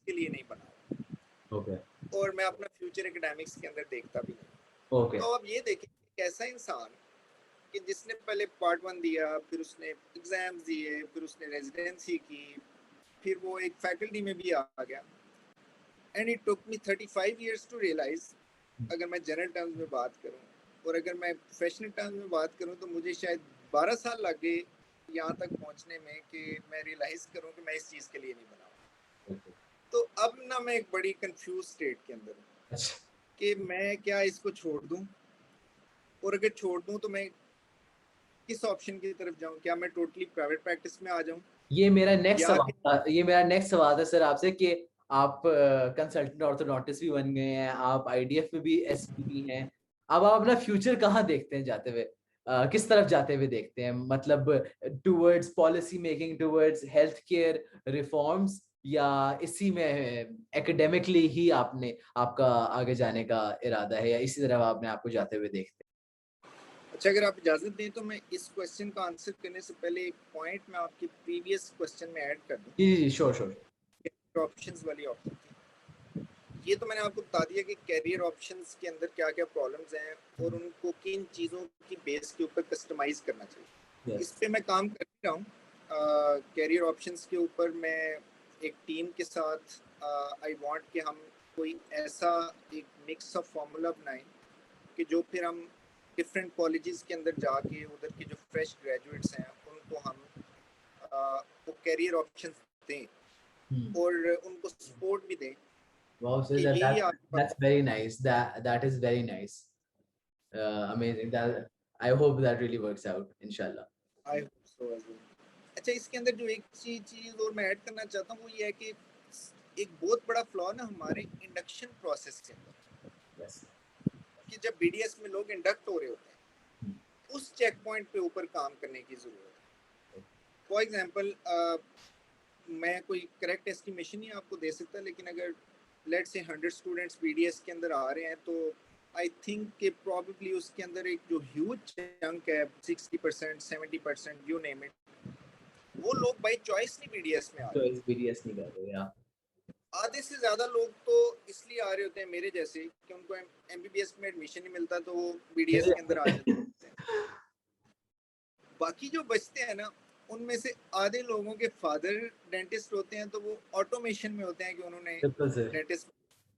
के लिए नहीं बना ओके और मैं अपना फ्यूचर एकेडमिक्स के अंदर देखता भी नहीं। ओके तो अब ये देखें कि ऐसा इंसान कि जिसने पहले पार्ट 1 दिया, फिर उसने एग्जाम्स दिए, फिर उसने रेजिडेंसी की, फिर वो एक फैकल्टी में भी आ गया, and it took me 35 years to realise, अगर मैं जनरल टर्म्स में बात करूं, और अगर मैं प्रोफेशनल टर्म्स में बात करूं तो मुझे शायद 12 साल लग गए यहाँ तक पहुँचने में कि मैं रियलाइज करूं कि मैं इस चीज़ के लिए नहीं बना। तो अब ना मैं एक बड़ी कंफ्यूज स्टेट के अंदर हूँ कि मैं क्या इसको छोड़ दूं, और अगर छोड़ दूं तो मैं किस ऑप्शन की तरफ जाऊं? क्या मैं टोटली प्राइवेट प्रैक्टिस में आ जाऊं, ये मेरा नेक्स्ट या सवाल था, ये मेरा नेक्स्ट सवाल था सर आपसे कि आप कंसल्टेंट ऑर्थोडोंटिस्ट भी बन गए हैं, आप आईडीएफ में भी एसपी हैं, अब आप अपना फ्यूचर कहाँ देखते हैं जाते हुए? किस तरफ जाते हुए देखते हैं, मतलब towards policy making, towards health care reforms, या इसी में एकेडमिकली ही आपने आपका आगे जाने का इरादा है, या इसी तरह आपने आपको जाते हुए देखते अच्छा, अगर आप इजाज़त दें तो मैं इस क्वेश्चन का आंसर करने से पहले एक पॉइंट मैं आपके प्रीवियस क्वेश्चन में ऐड कर दूं। हैं? जी श्योर श्योर। ऑप्शंस वाली ऑप्शन थी, ये तो मैंने आपको बता दिया कि कैरियर ऑप्शंस के अंदर क्या क्या प्रॉब्लम्स हैं और उनको किन चीज़ों की बेस के ऊपर कस्टमाइज करना चाहिए। इस पे मैं काम कर रहा हूँ। कैरियर ऑप्शंस के ऊपर मैं एक टीम के साथ आई वांट कि हम कोई ऐसा एक मिक्स ऑफ फार्मूला बनाएं कि जो फिर हम डिफरेंट कॉलेजेस के अंदर जाके उधर के जो फ्रेश ग्रेजुएट्स हैं उनको हम वो कैरियर ऑप्शंस दें और उनको सपोर्ट भी दें Wow, so कि यही आपके that's very nice. That is very nice. Amazing. That I hope that really works out, inshallah. I hope so as well. अच्छा, इसके अंदर जो एक चीज और मैं ऐड करना चाहता हूँ वो ये है कि एक बहुत बड़ा फ्लॉ ना हमारे इंडक्शन प्रोसेस के अंदर, Yes. कि जब बीडीएस में लोग इंडक्ट हो रहे होते हैं उस चेक पॉइंट पे ऊपर काम करने की जरूरत है। फॉर एग्जांपल मैं कोई करेक्ट एस्टिमेशन नहीं आपको दे सकता, लेकिन अगर लेट से 100 स्टूडेंट्स बीडीएस के अंदर आ रहे हैं तो आई थिंक कि प्रॉबेबली उसके अंदर एक जो ह्यूज चंक है 60%, 70%, यू नेम इट, वो लोग बाय चॉइस नहीं बीडीएस में आ तो रहे। इस BDS नहीं कर रहे, या आधे से ज्यादा लोग तो इसलिए आ रहे होते हैं मेरे जैसे कि उनको एमबीबीएस में एडमिशन नहीं मिलता तो वो बीडीएस के अंदर आ जाते हैं। बाकी जो बचते हैं ना उनमें से आधे लोगों के फादर डेंटिस्ट होते हैं तो वो ऑटोमेशन में होते हैं कि उन्होंने बिल्कुल सर, डेंटिस्ट।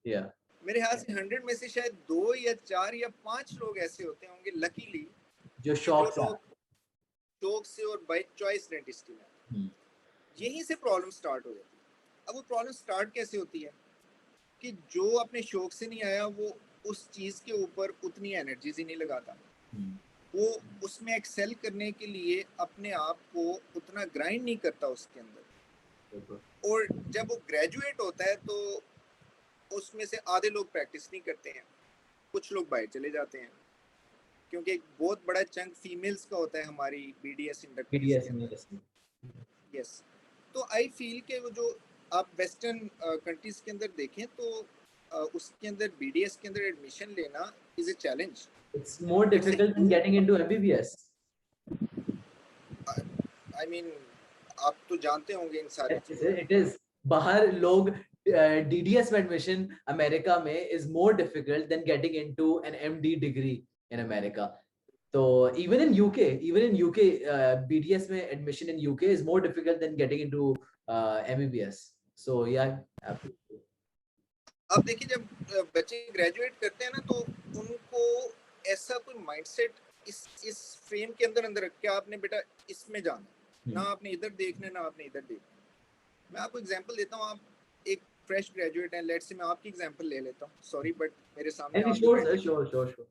या मेरे ख्याल से 100 में से शायद 2 या 4 या 5 लोग ऐसे होते होंगे लकीली जो कि जो शौक से लोग शौक से और बाय चॉइस डेंटिस्ट्री में, यहीं से प्रॉब्लम स्टार्ट हो जाती है। अब वो प्रॉब्लम स्टार्ट कैसे होती है कि जो अपने शौक से नहीं आया वो उस चीज के ऊपर उतनी एनर्जीज ही नहीं लगाता, वो उसमें एक्सेल करने के लिए अपने आप को उतना ग्राइंड नहीं करता उसके अंदर, और जब वो ग्रेजुएट होता है तो उसमें से आधे लोग प्रैक्टिस नहीं करते हैं, कुछ लोग बाहर चले जाते हैं क्योंकि एक बहुत बड़ा चंक फीमेल्स का होता है हमारी बीडीएस इंडक्टीज BDS के में अंदर। यस, तो आई फील के वो जो आप वेस्टर्न कंट्रीज के अंदर देखें तो उसके अंदर बीडीएस के अंदर एडमिशन लेना is a challenge. it's more difficult than getting into MBBS. I mean आप तो जानते होंगे इन सारी चीजों It is. बाहर लोग DDS में एडमिशन अमेरिका में is more difficult than getting into an MD degree in America. So even in UK, BDS में admission in UK is more difficult than getting into MBBS. So yeah, absolutely. अब देखिए जब बच्चे graduate करते हैं ना तो उनको ऐसा कोई माइंडसेट इस फ्रेम के अंदर अंदर रख के आपने बेटा इसमें जाना, ना आपने इधर देखना ना आपने इधर देखना। मैं आपको एग्जांपल देता हूँ, आप एक फ्रेश ग्रेजुएट हैं, लेट्स से मैं आपकी एग्जांपल ले लेता हूँ, सॉरी बट मेरे सामने आप भी Sure, बैठे sir, हैं। sure.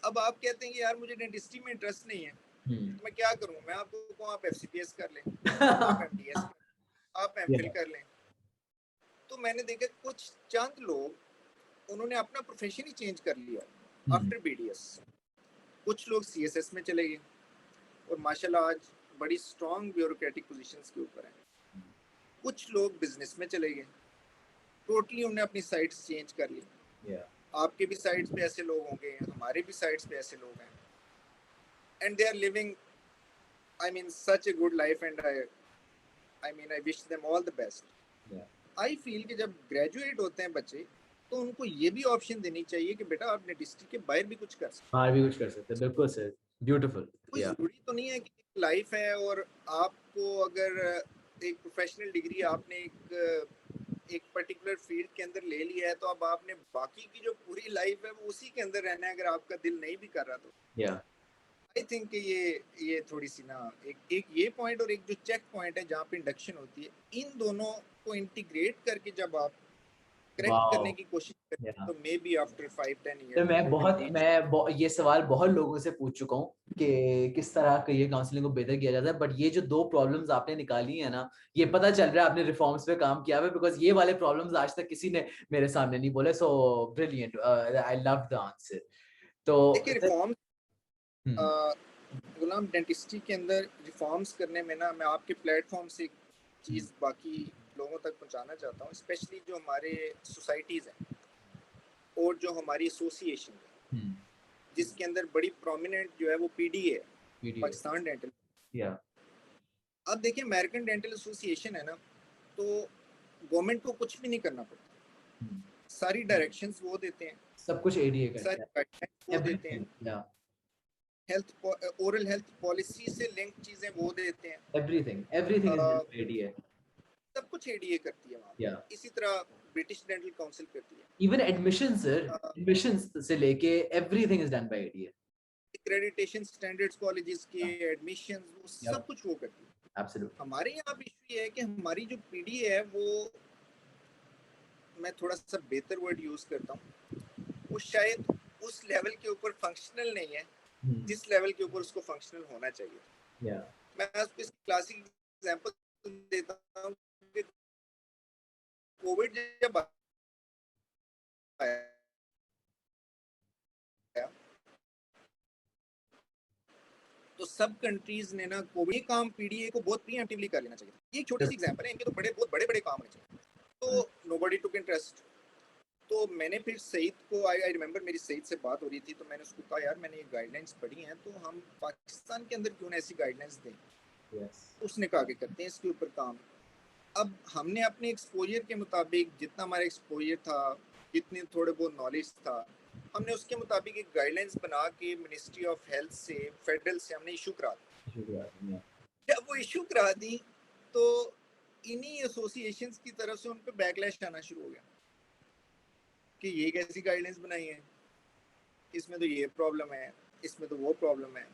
अब आप कहते हैं कि यार मुझे डेंटिस्ट्री में इंटरेस्ट नहीं है, तो मैं क्या करूँ? मैं आपको कहूँ आप एफसीपीएस कर लें, आप एमडीएस कर लें, आप एमफिल कर लें। तो मैंने देखा कुछ चंद लोग उन्होंने अपना प्रोफेशन ही चेंज कर लिया आफ्टर बीडीएस। कुछ लोग सीएसएस में चले गए और माशाल्लाह आज बड़ी स्ट्रॉन्ग ब्यूरोक्रेटिक पोजीशंस के ऊपर हैं। कुछ लोग बिजनेस में चले गए, टोटली उन्होंने अपनी साइट्स चेंज कर ली। आपके भी साइट्स पे ऐसे लोग होंगे, हमारे भी साइट्स पे ऐसे लोग हैं, and they are living I mean such a good life, and I mean I wish them all the best. I feel कि जब ग्रेजुएट होते हैं बच्चे तो उनको ये भी ऑप्शन देनी चाहिए कि बेटा आप डिस्ट्रिक्ट के बाहर भी कुछ कर सकते बाहर भी कुछ कर सकते हैं, बिल्कुल सर, ब्यूटीफुल, कोई या जरूरी तो नहीं है कि लाइफ है और आपको अगर एक प्रोफेशनल डिग्री आपने एक पर्टिकुलर फील्ड के अंदर ले लिया है तो अब आपने बाकी की जो पूरी लाइफ है वो उसी के अंदर रहना है, अगर आपका दिल नहीं भी कर रहा तो या आई थिंक ये थोड़ी सी ना एक ये पॉइंट और एक जो चेक पॉइंट है जहाँ पे इंडक्शन होती है, इन दोनों को इंटीग्रेट करके जब आप करेक्ट करने वाओ, की कोशिश करें या तो मे बी आफ्टर 5-10 तो years you will reach। ये सवाल बहुत लोगों से पूछ चुका हूँ कि किस तरह करियर काउंसलिंग को बेहतर किया जाता है, बट ये जो दो प्रॉब्लम्स आपने निकाली है ना, ये पता चल रहा है आपने रिफॉर्म्स पे काम किया है, बिकॉज ये वाले प्रॉब्लम्स आज तक किसी ने मेरे सामने नहीं बोले, so brilliant, I love the answer. तो देखिए रिफॉर्म हम्म गुलाम डेंटिस्ट्री के अंदर रिफॉर्म्स करने में ना मैं आपके प्लेटफॉर्म से एक चीज़ बाकी लोगों तक पहुंचाना चाहता हूँ, स्पेशली जो हमारे सोसाइटीज़ हैं और जो हमारी एसोसिएशन है हम्म जिसके अंदर बड़ी प्रोमिनेंट जो है वो पीडीए है, वीडियो, पाकिस्तान डेंटल। या अब देखिए अमेरिकन डेंटल एसोसिएशन है ना, तो गवर्नमेंट को कुछ भी नहीं करना पड़ता, सारी डायरेक्शंस वो देते हैं, सब कुछ एडीए करता सारी है, गाइडलाइंस वो देते हैं, एवरीथिंग, या हेल्थ ओरल हेल्थ पॉलिसी से लिंक चीज़ें वो देते हैं, everything everything is a, ADA, सब कुछ एडीए करती है वहाँ या पे। इसी तरह ब्रिटिश डेंटल काउंसिल करती है, इवन एडमिशन सर, एडमिशंस से लेके everything is done by ADA, accreditation standards colleges के एडमिशन वो या सब कुछ वो करती है। एब्सोल्युटली, हमारे यहाँ पे इशू ये है कि हमारी जो पीडीए है वो, मैं थोड़ा सा बेहतर वर्ड यूज करता हूँ, वो शायद उस लेवल के ऊपर फंक्शनल नहीं है जिस लेवल के ऊपर उसको फंक्शनल होना चाहिए। या मैं आपको इसकी क्लासिक एग्जांपल देता हूँ कि कोविड जब आया तो सब कंट्रीज ने ना कोविड काम पीडीए को बहुत प्रीएम्प्टिवली कर लेना चाहिए। ये एक छोटी सी एग्जांपल है, इनके तो बहुत बड़े बड़े काम होने चाहिए, तो नोबडी टुक इंटरेस्ट। तो मैंने फिर सईद को आई रिमेंबर मेरी सईद से बात हो रही थी, तो मैंने उसको कहा यार मैंने ये गाइडलाइंस पढ़ी हैं, तो हम पाकिस्तान के अंदर क्यों ना ऐसी गाइडलाइंस दें। यस, उसने कहा कि करते हैं इसके ऊपर काम। अब हमने अपने एक्सपोजर के मुताबिक जितना हमारा एक्सपोजर था, जितनी थोड़े बहुत नॉलेज था, हमने उसके मुताबिक एक गाइडलाइंस बना के मिनिस्ट्री ऑफ हेल्थ से फेडरल से हमने इशू करा दी। शुक्रिया, जब वो इशू करा दी तो इन्हीं एसोसिएशंस की तरफ से उन पे बैकलैश आना शुरू हो गया कि ये कैसी गाइडलाइंस बनाई है, इसमें तो ये प्रॉब्लम है, इसमें तो वो प्रॉब्लम है।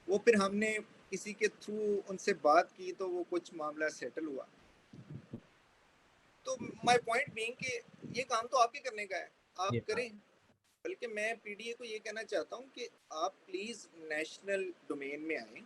वो फिर हमने किसी के थ्रू उनसे बात की तो वो कुछ मामला सेटल हुआ। तो माय पॉइंट बीइंग कि ये काम तो आपके करने का है, आप करें। बल्कि मैं पीडीए को ये कहना चाहता हूँ कि आप प्लीज नेशनल डोमेन में आए,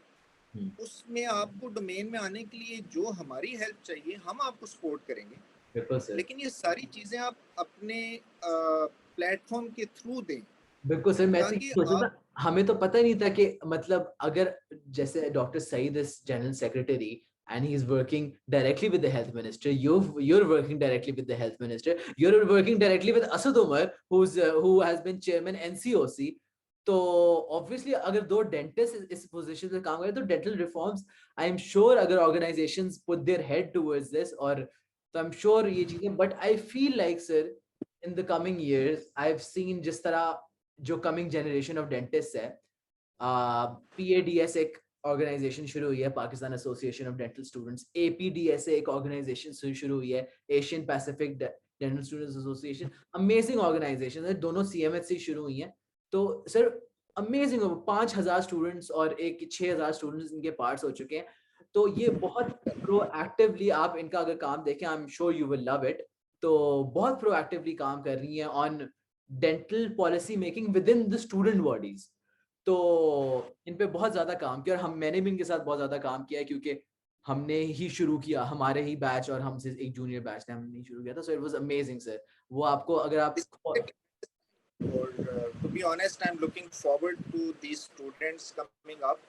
उसमें आपको डोमेन में आने के लिए जो हमारी हेल्प चाहिए हम आपको सपोर्ट करेंगे, बिल्कुल सर, लेकिन ये सारी चीजें आप अपने प्लेटफॉर्म के थ्रू दें बिल्कुल सर, मैं तो ये ताकि सोच रहा आप। था, हमें तो पता ही नहीं था कि मतलब अगर जैसे doctor Saeed is general secretary and he is working directly with the health minister, you're working directly with the health minister, you're working directly with Asad Umar who has been chairman NCOC, तो obviously अगर दो dentist इस position पे काम करें तो dental reforms, I am sure अगर organisations put their head towards this, और तो आई एम श्योर ये चीजें, but I feel like sir in the coming years I've seen जिस तरह जो कमिंग जनरेशन ऑफ डेंटिस्ट है, PADS एक ऑर्गेनाइजेशन शुरू हुई है, Pakistan association of dental students, APDS एक ऑर्गेनाइजेशन शुरू हुई है, Asian Pacific dental students association, amazing organisation है, दोनों CMH से शुरू हुई हैं। तो सर अमेजिंग, 5,000 स्टूडेंट्स और एक 6,000 स्टूडेंट्स इनके पार्ट्स हो चुके हैं, तो ये बहुत प्रोएक्टिवली आप इनका अगर काम देखें, आई am sure you will love it. तो बहुत प्रोएक्टिवली काम कर रही हैं on dental policy making with in the student bodies, तो इन पे बहुत ज्यादा काम किया, और मैंने भी इनके साथ बहुत ज्यादा काम किया है, क्योंकि हमने ही शुरू किया, हमारे ही बैच और हमसे एक जूनियर बैच ने हमने शुरू किया था, so it was amazing sir. वो आपको अगर आप और to be honest I am looking forward to these students coming up,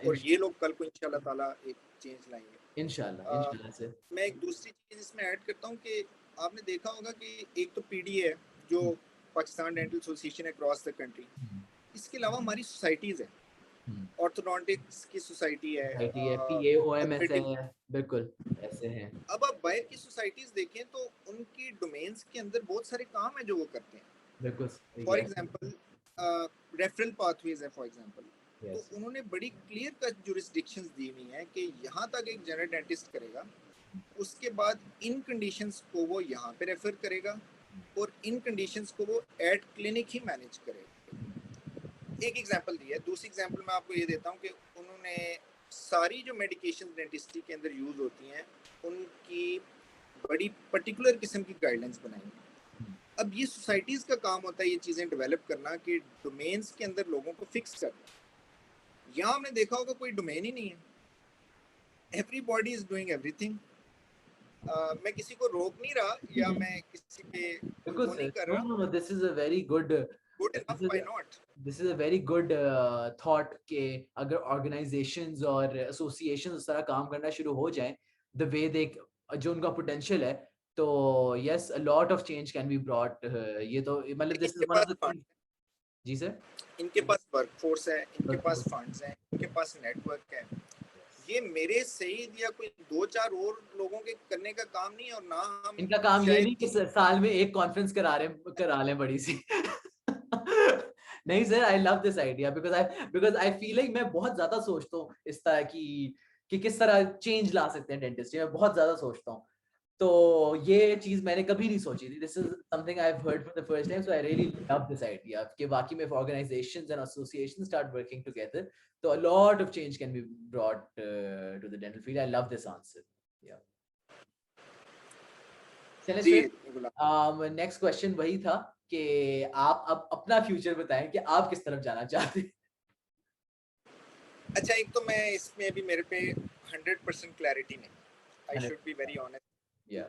और ये लोग कल को इंशाल्लाह ताला एक चेंज लाएंगे इंशाल्लाह सर। मैं एक दूसरी चीज इसमें ऐड करता हूँ कि आपने देखा होगा कि एक तो पीडीए है जो Pakistan dental association across the country, इसके अलावा हमारी सोसाइटीज़ है, ऑर्थोडोंटिक्स की सोसाइटी है, सोसाइटी है, PAOMS कॉग्निटिव। है, बिल्कुल ऐसे हैं। अब आप बाहर की सोसाइटीज देखें तो उनकी डोमेन्स के अंदर बहुत सारे काम है जो वो करते हैं। बिल्कुल for yes example referral pathways है फॉर एग्जांपल, तो यस उन्होंने बड़ी क्लियर कट जुरिस्डिक्शंस दी हुई हैं कि यहाँ तक एक जनरल डेंटिस्ट करेगा, उसके बाद इन कंडीशंस को वो यहाँ पे रेफर करेगा और इन कंडीशंस को वो एट क्लिनिक ही मैनेज करेगा। एक एग्जांपल दिया है, दूसरी एग्जांपल मैं आपको ये देता हूँ कि उन्होंने सारी जो मेडिकेशन डेंटिस्ट्री के अंदर यूज होती हैं उनकी बड़ी पर्टिकुलर किस्म की गाइडलाइंस बनाई हैं। अब ये सोसाइटीज का काम होता है ये चीजें डेवलप करना कि डोमेन्स के अंदर लोगों को फिक्स करना। यहाँ हमने देखा होगा कोई डोमेन ही नहीं है, एवरीबॉडी इज डूइंग एवरीथिंग। मैं किसी को रोक नहीं रहा या मैं किसी पे बिल्कुल वो नहीं सर, कर नो रहा, no no, this is a very good, good this enough is why not. This is a very good thought के अगर ऑर्गेनाइजेशंस और एसोसिएशंस उस तरह काम करना शुरू हो जाएं द वे दे, जो उनका पोटेंशियल है, तो yes a lot of change can be brought. ये तो मतलब दिस इज इनके वन ऑफ पास द फंड, थिंग्स। जी सर। इनके पास वर्कफोर्स है, इनके पास बिल्कुल फंड्स हैं, इनके पास नेटवर्क है। ये मेरे सईद या कोई दो चार और लोगों के करने का काम नहीं है, और ना हम इनका काम ये शायद नहीं कि किसी साल में एक कॉन्फ्रेंस करा लें बड़ी सी। नहीं sir, I love this idea because I feel like मैं बहुत ज्यादा सोचता हूँ इस तरह की कि किस तरह चेंज ला सकते हैं डेंटिस्ट्री में, बहुत ज्यादा सोचता हूँ। तो ये चीज मैंने कभी नहीं सोची थी, this is something I have heard for the first time, so I really love this idea कि बाकी में organisations and associations start working together तो a lot of change can be brought to the dental field. I love this answer. Yeah. चले जी sir, next question वही था कि आप अब अपना फ्यूचर बताएं कि आप किस तरफ जाना चाहते हैं। अच्छा, एक तो मैं इसमें अभी मेरे पे 100% क्लैरिटी नहीं, I should be very honest, या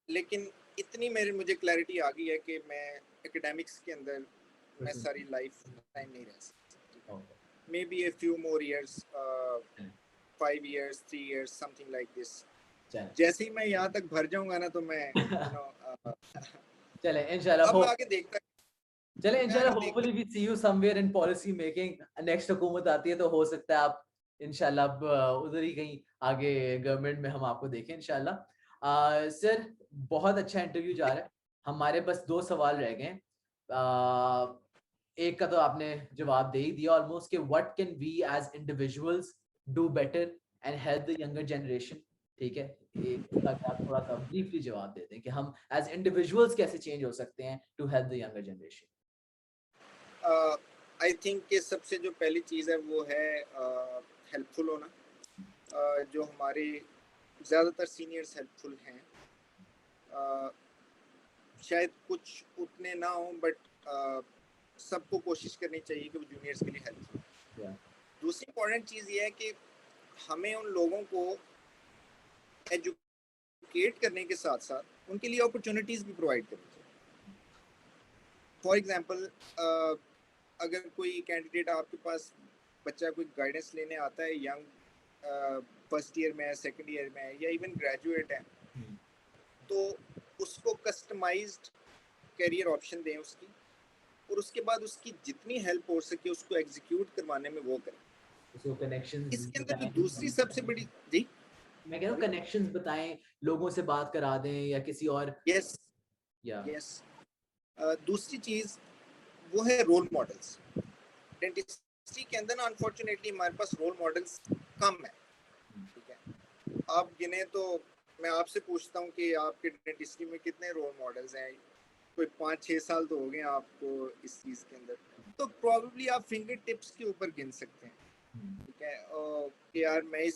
लेकिन इतनी मुझे क्लैरिटी आ गई है कि मैं एकेडमिक्स के अंदर मैं सारी लाइफ टाइम नहीं रह सकता। May be a few more years, 5 years 3 years something like this. जैसे ही मैं यहाँ तक भर जाऊंगा ना तो मैं चले इंशाल्लाह, अब मैं आगे देखता, चले मैं इंशाल्लाह आगे देखता। Hopefully we see you somewhere in policy making. Next हुकूमत आती है तो हो सकता है आप इंशाल्लाह उधर ही कहीं आगे गवर्नमेंट में हम आपको देखें इंशाल्लाह। सर बहुत अच्छा इंटरव्यू जा रहा है, हमारे बस 2 सवाल रह गए। एक का तो आपने जवाब दे ही दिया ऑलमोस्ट कि what can we as individuals do better and help the younger generation. ठीक है, इसका आप थोड़ा सा ब्रीफली जवाब दे दें कि हम एज इंडिविजुअल्स कैसे चेंज हो सकते हैं to help the younger generation. I think कि सबसे जो पहली चीज़ है वो है हेल्पफुल होना। जो हमारे ज़्यादातर सीनियर्स हेल्पफुल हैं, शायद कुछ उतने ना हो, बट सबको कोशिश करनी चाहिए कि वो जूनियर्स के लिए हेल्पफुल। दूसरी इम्पॉर्टेंट चीज़ ये है कि हमें उन लोगों को एजुकेट करने के साथ साथ उनके लिए अपॉर्चुनिटीज़ भी प्रोवाइड करनी चाहिए। फॉर एग्जांपल, अगर कोई कैंडिडेट आपके पास बच्चा कोई गाइडेंस लेने आता है, यंग फर्स्ट ईयर में है, सेकेंड ईयर में है, या इवन ग्रेजुएट है, तो उसको कस्टमाइज्ड करियर ऑप्शन दें उसकी, और उसके बाद उसकी जितनी हेल्प हो सके उसको एग्जीक्यूट करवाने में वो करें। उसको कनेक्शंस इसके अंदर जो दूसरी सबसे बड़ी, जी मैं कह रहा हूँ कनेक्शंस बताएं, लोगों से बात करा दें या किसी और। यस या यस दूसरी चीज़ वो है रोल मॉडल्स। डेंटिस्ट्री के अंदर ना अनफॉर्चुनेटली हमारे पास रोल मॉडल्स कम है। ठीक है, आप गिने तो मैं आपसे पूछता हूँ कि आपके डेंटिस्ट्री में कितने रोल मॉडल्स हैं? कोई 5-6 साल तो हो गए आपको इस चीज़ के अंदर, तो प्रॉब्ली आप फिंगर टिप्स के ऊपर गिन सकते हैं। ठीक है, कि यार मैं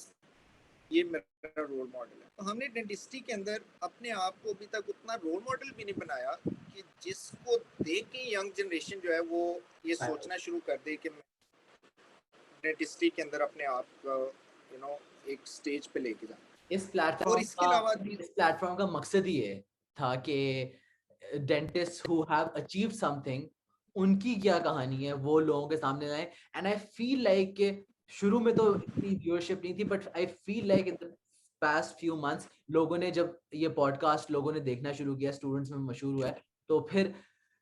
ये मेरा रोल मॉडल है। तो हमने डेंटिस्ट्री के अंदर अपने आप को अभी तक उतना रोल मॉडल भी नहीं बनाया कि जिसको देख के यंग जनरेशन जो है वो ये सोचना शुरू कर दे कि मैं डेंटिस्ट्री के अंदर अपने आप को एक स्टेज पे लेके जाऊं। इस और इसके अलावा प्लेटफॉर्म का मकसद ही ये था कि dentist who have achieved something, उनकी क्या कहानी है वो लोगों के सामने लाएं। एंड आई फील लाइक शुरू में तो इतनी व्यूअरशिप नहीं थी, but I feel like in the past few months लोगों ने जब ये पॉडकास्ट लोगों ने देखना शुरू किया, स्टूडेंट्स में मशहूर हुआ है, तो फिर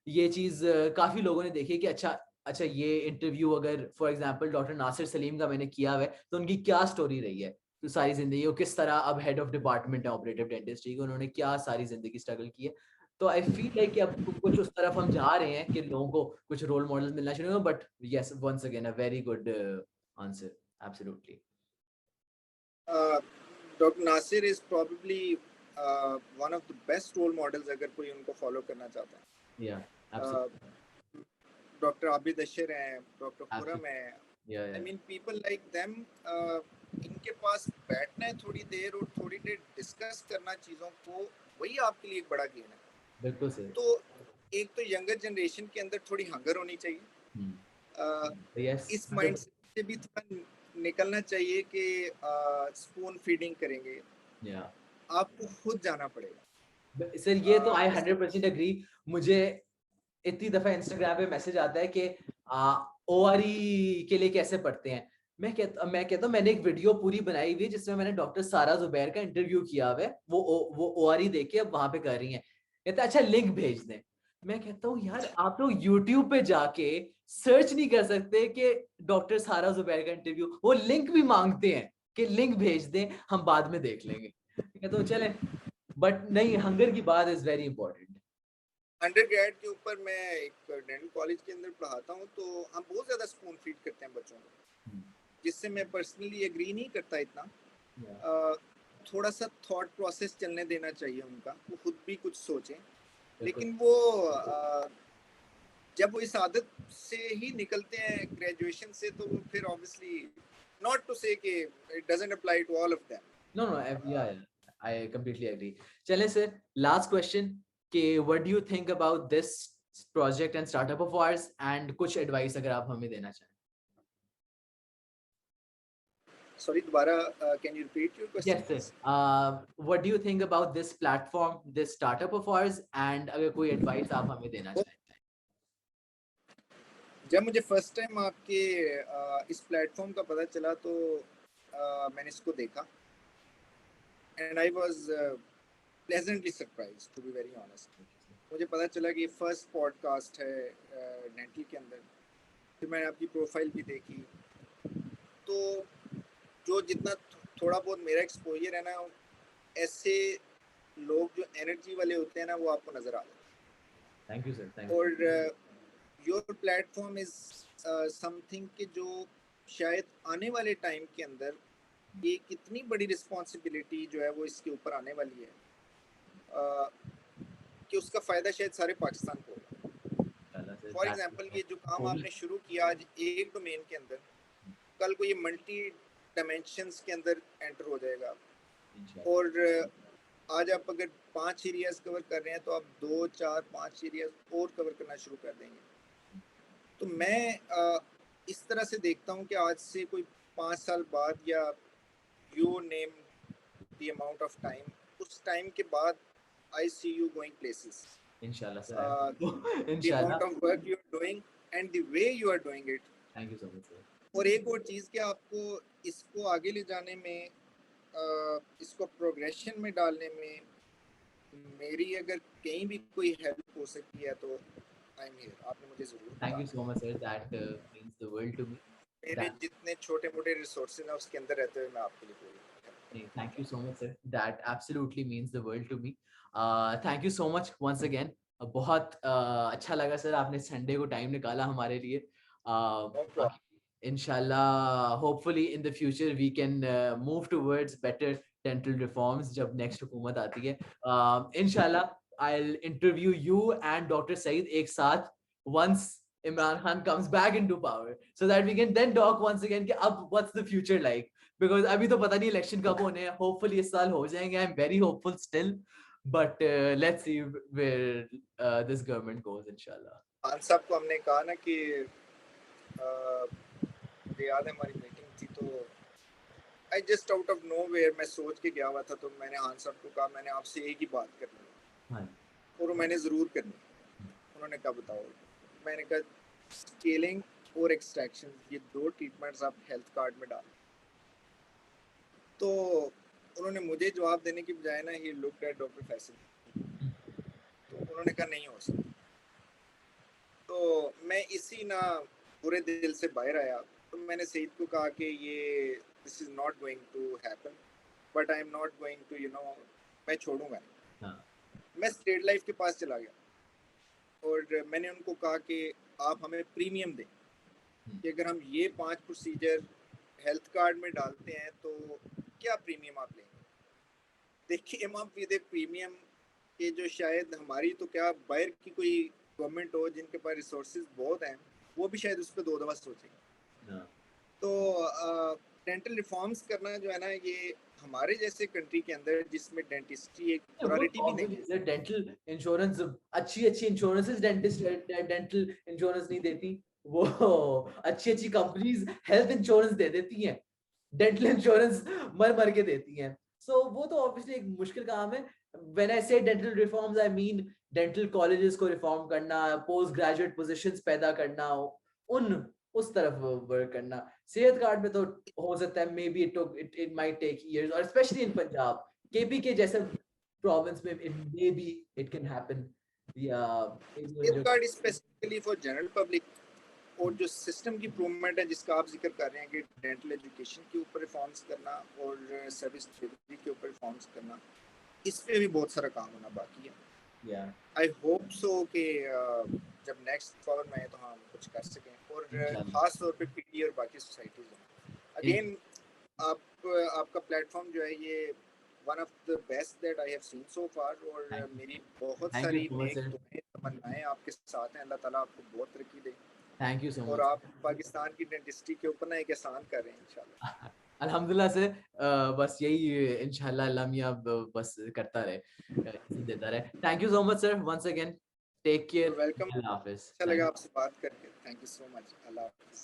ये चीज काफी लोगों ने देखी कि अच्छा अच्छा ये इंटरव्यू अगर for example doctor Nasir Saleem का मैंने किया हुआ है तो उनकी क्या स्टोरी रही है, तो सारी जिंदगी वो किस तरह अब हेड ऑफ डिपार्टमेंट है ऑपरेटिव डेंटिस्ट्री की, उन्होंने क्या सारी जिंदगी स्ट्रगल की है। तो आई फील लाइक कि अब कुछ उस तरफ हम जा रहे हैं कि लोगों को कुछ रोल मॉडल मिलना शुरू हो, but yes once again a very good answer, absolutely. Doctor Nasir is probably one of the best role models अगर कोई उनको फॉलो करना चाहता है। या एब्सोल्युटली डॉक्टर आबिद अशर हैं, डॉक्टर खुरम एब्सोल्युटली है, या I mean people like them, इनके पास बैठना है थोड़ी देर और थोड़ी देर डिस्कस करना चीज़ों को, वही आपके लिए एक बड़ा गेन है। बिल्कुल सही। तो एक तो यंगर जनरेशन के अंदर थोड़ी हंगर होनी चाहिए, यस इस माइंड से भी थोड़ा निकलना चाहिए कि स्पून फीडिंग करेंगे, या आपको खुद जाना पड़ेगा। सर ये तो आई इसके 100% एग्री। मुझे इतनी दफा इंस्टाग्राम पे मैसेज आता है कि ओआरई के लिए कैसे पढ़ते हैं। मैं कहता हूँ मैंने एक वीडियो पूरी बनाई हुई है जिसमें मैंने डॉक्टर सारा जुबैर का इंटरव्यू किया हुआ है, वो ओआरई देख के अब वहां पे कर रही हैं। कहता है अच्छा लिंक भेज दें। मैं कहता हूँ यार आप लोग यूट्यूब पे जाके सर्च नहीं कर सकते कि डॉक्टर सारा जुबैर का इंटरव्यू, वो लिंक भी मांगते हैं कि लिंक भेज दें हम बाद में देख लेंगे। कहता हूँ चले, बट नहीं हंगर की बात is very important. Under grade के ऊपर मैं एक डेंटल कॉलेज के अंदर पढ़ाता हूँ, तो हम बहुत ज़्यादा स्पून फीड करते हैं बच्चों को, जिससे मैं पर्सनली एग्री नहीं करता इतना। थोड़ा सा थॉट प्रोसेस चलने देना चाहिए उनका, वो खुद भी कुछ सोचें, लेकिन वो जब वो इस आदत से ही निकलते हैं ग्रेजुएशन से, तो वो फिर ऑब्वियसली नॉट टू से कि it doesn't apply to all of them. No, no, yeah, I completely agree. चलें सर, last question कि what do you think about this project and startup of ours, and कुछ advice अगर आप हमें देना चाहें। Sorry दोबारा, can you repeat your question Yes sir. Please? What do you think about this platform, this startup of ours, and अगर कोई advice आप हमें देना चाहें। जब मुझे फर्स्ट टाइम आपके इस प्लेटफॉर्म का पता चला तो मैंने इसको देखा, and I was pleasantly surprised to be very honest. मुझे पता चला कि ये फर्स्ट पॉडकास्ट है डेंटल के अंदर। फिर मैंने आपकी प्रोफाइल भी देखी, तो जो जितना थोड़ा बहुत मेरा एक्सपोजर है ना, ऐसे लोग जो एनर्जी वाले होते हैं ना, वो आपको नज़र आ जाते हैं। Thank you sir, thank you. और योर प्लेटफॉर्म इज समथिंग कि जो शायद आने वाले टाइम के अंदर ये कितनी बड़ी रिस्पॉन्सिबिलिटी जो है वो इसके ऊपर आने वाली है, कि उसका फ़ायदा शायद सारे पाकिस्तान को होगा। फॉर एग्जांपल ये जो काम आपने शुरू किया आज एक डोमेन के अंदर, कल को ये मल्टी डायमेंशंस के अंदर एंटर हो जाएगा। और आज आप अगर 5 एरियाज कवर कर रहे हैं तो आप 2, 4, 5 एरियाज और कवर करना शुरू कर देंगे। तो मैं इस तरह से देखता हूँ कि आज से कोई 5 साल बाद, या you name the amount of time, उस टाइम के बाद I see you going places. इंशाल्लाह सर, द इंशाल्लाह। Amount of work you are doing and the way you are doing it. Thank you so much sir. और एक और चीज़ कि आपको इसको आगे ले जाने में, इसको प्रोग्रेशन में डालने में मेरी अगर कहीं भी कोई हेल्प हो सकती है तो आई एम हियर, आपने मुझे ज़रूर थैंक यू बताना। So much sir, that means the world to me. मेरे जितने छोटे-मोटे रिसोर्सेज हैं उसके अंदर रहते हुए मैं आपके लिए पूरी Thank you so much, sir. That absolutely means the world to me. Thank you so much once again. बहुत अच्छा लगा सर आपने संडे को टाइम निकाला हमारे लिए। इंशाल्लाह hopefully in the future we can move towards better dental reforms जब नेक्स्ट हुकूमत आती है। इंशाल्लाह I will interview you and doctor Saeed एक साथ once Imran Khan comes back into power, so that we can then talk once again कि अब what's the future like, because अभी तो पता नहीं इलेक्शन कब होने हैं, hopefully इस साल हो जाएंगे, I'm very hopeful still, but let's see where this government goes inshallah. Khan साहब को हमने कहा ना कि याद है हमारी मीटिंग थी, तो I just out of nowhere मैं सोच के गया हुआ था, तो मैंने खान साहब को कहा मैंने आपसे एक ही बात करनी है। हाँ, और मैंने ज़रूर करनी है। उन्होंने कहा बताओ। मैंने कहा स्केलिंग और एक्सट्रैक्शन, ये 2 ट्रीटमेंट्स आप हेल्थ कार्ड में डालें। तो उन्होंने मुझे जवाब देने की बजाय ना he looked at doctor Faisal, तो उन्होंने कहा नहीं हो सकता। तो मैं इसी ना पूरे दिल से बाहर आया, तो मैंने सईद को कहा कि ये this is not going to happen, but I am not going to मैं छोड़ूंगा नहीं। हाँ, मैं स्टेट लाइफ के पास चला गया और मैंने उनको कहा कि आप हमें प्रीमियम दें कि अगर हम ये 5 प्रोसीजर हेल्थ कार्ड में डालते हैं तो क्या प्रीमियम आप लेंगे। देखिए इमाम विद प्रीमियम के जो शायद हमारी तो क्या बाहर की कोई गवर्नमेंट हो जिनके पास रिसोर्सेज बहुत हैं, वो भी शायद उस पर 2 दफा सोचेंगे। हाँ। तो डेंटल रिफॉर्म्स करना जो है ना, ये हमारे जैसे कंट्री के अंदर जिसमें डेंटिस्ट्री एक वो प्रायोरिटी भी नहीं obvious है। है, डेंटल इंश्योरेंस अच्छी इंश्योरेंसेस डेंटल इंश्योरेंस नहीं देती, वो अच्छी कंपनीज हेल्थ इंश्योरेंस दे देती हैं, डेंटल इंश्योरेंस मर के देती हैं। सो वो तो ऑब्वियसली एक मुश्किल काम है। व्हेन आई से dental reforms I mean dental colleges को रिफॉर्म करना, पोस्ट ग्रेजुएट पोजीशंस पैदा करना, उन उस तरफ वर्क करना। सेहत कार्ड में तो हो सकता है may be it might take years, और स्पेशली इन पंजाब केपी के जैसे province में it can happen, health card specifically for general public, और जो सिस्टम की इम्प्रूवमेंट है जिसका आप जिक्र कर रहे हैं कि डेंटल एजुकेशन के ऊपर रिफॉर्म्स करना और सर्विस डिलीवरी के ऊपर रिफॉर्म्स करना, इस पे भी बहुत सारा काम होना बाकी है। आई होप सो कि जब नेक्स्ट पावर में आए तो हम कुछ कर सकें, और खास तौर पे पीटी और बाकी सोसाइटीज। अगेन आपका प्लेटफॉर्म जो है ये one of the best that I have seen so far, और मेरी बहुत सारी नेक दुआएं तमन्नाएं आपके साथ हैं। अल्लाह ताला आपको बहुत तरक्की दे। Thank you so much. और आप पाकिस्तान की डेंटिस्ट्री के ऊपर ना एक एहसान कर रहे हैं इंशाल्लाह। अल्हम्दुलिल्लाह से बस यही इंशाल्लाह अल्लाह मियां बस करता रहे, देता रहे। Thank you so much sir, once again take care, welcome, अल्लाह हाफिज। अच्छा लगा आपसे बात करके, थैंक यू सो मच, अल्लाह हाफिज।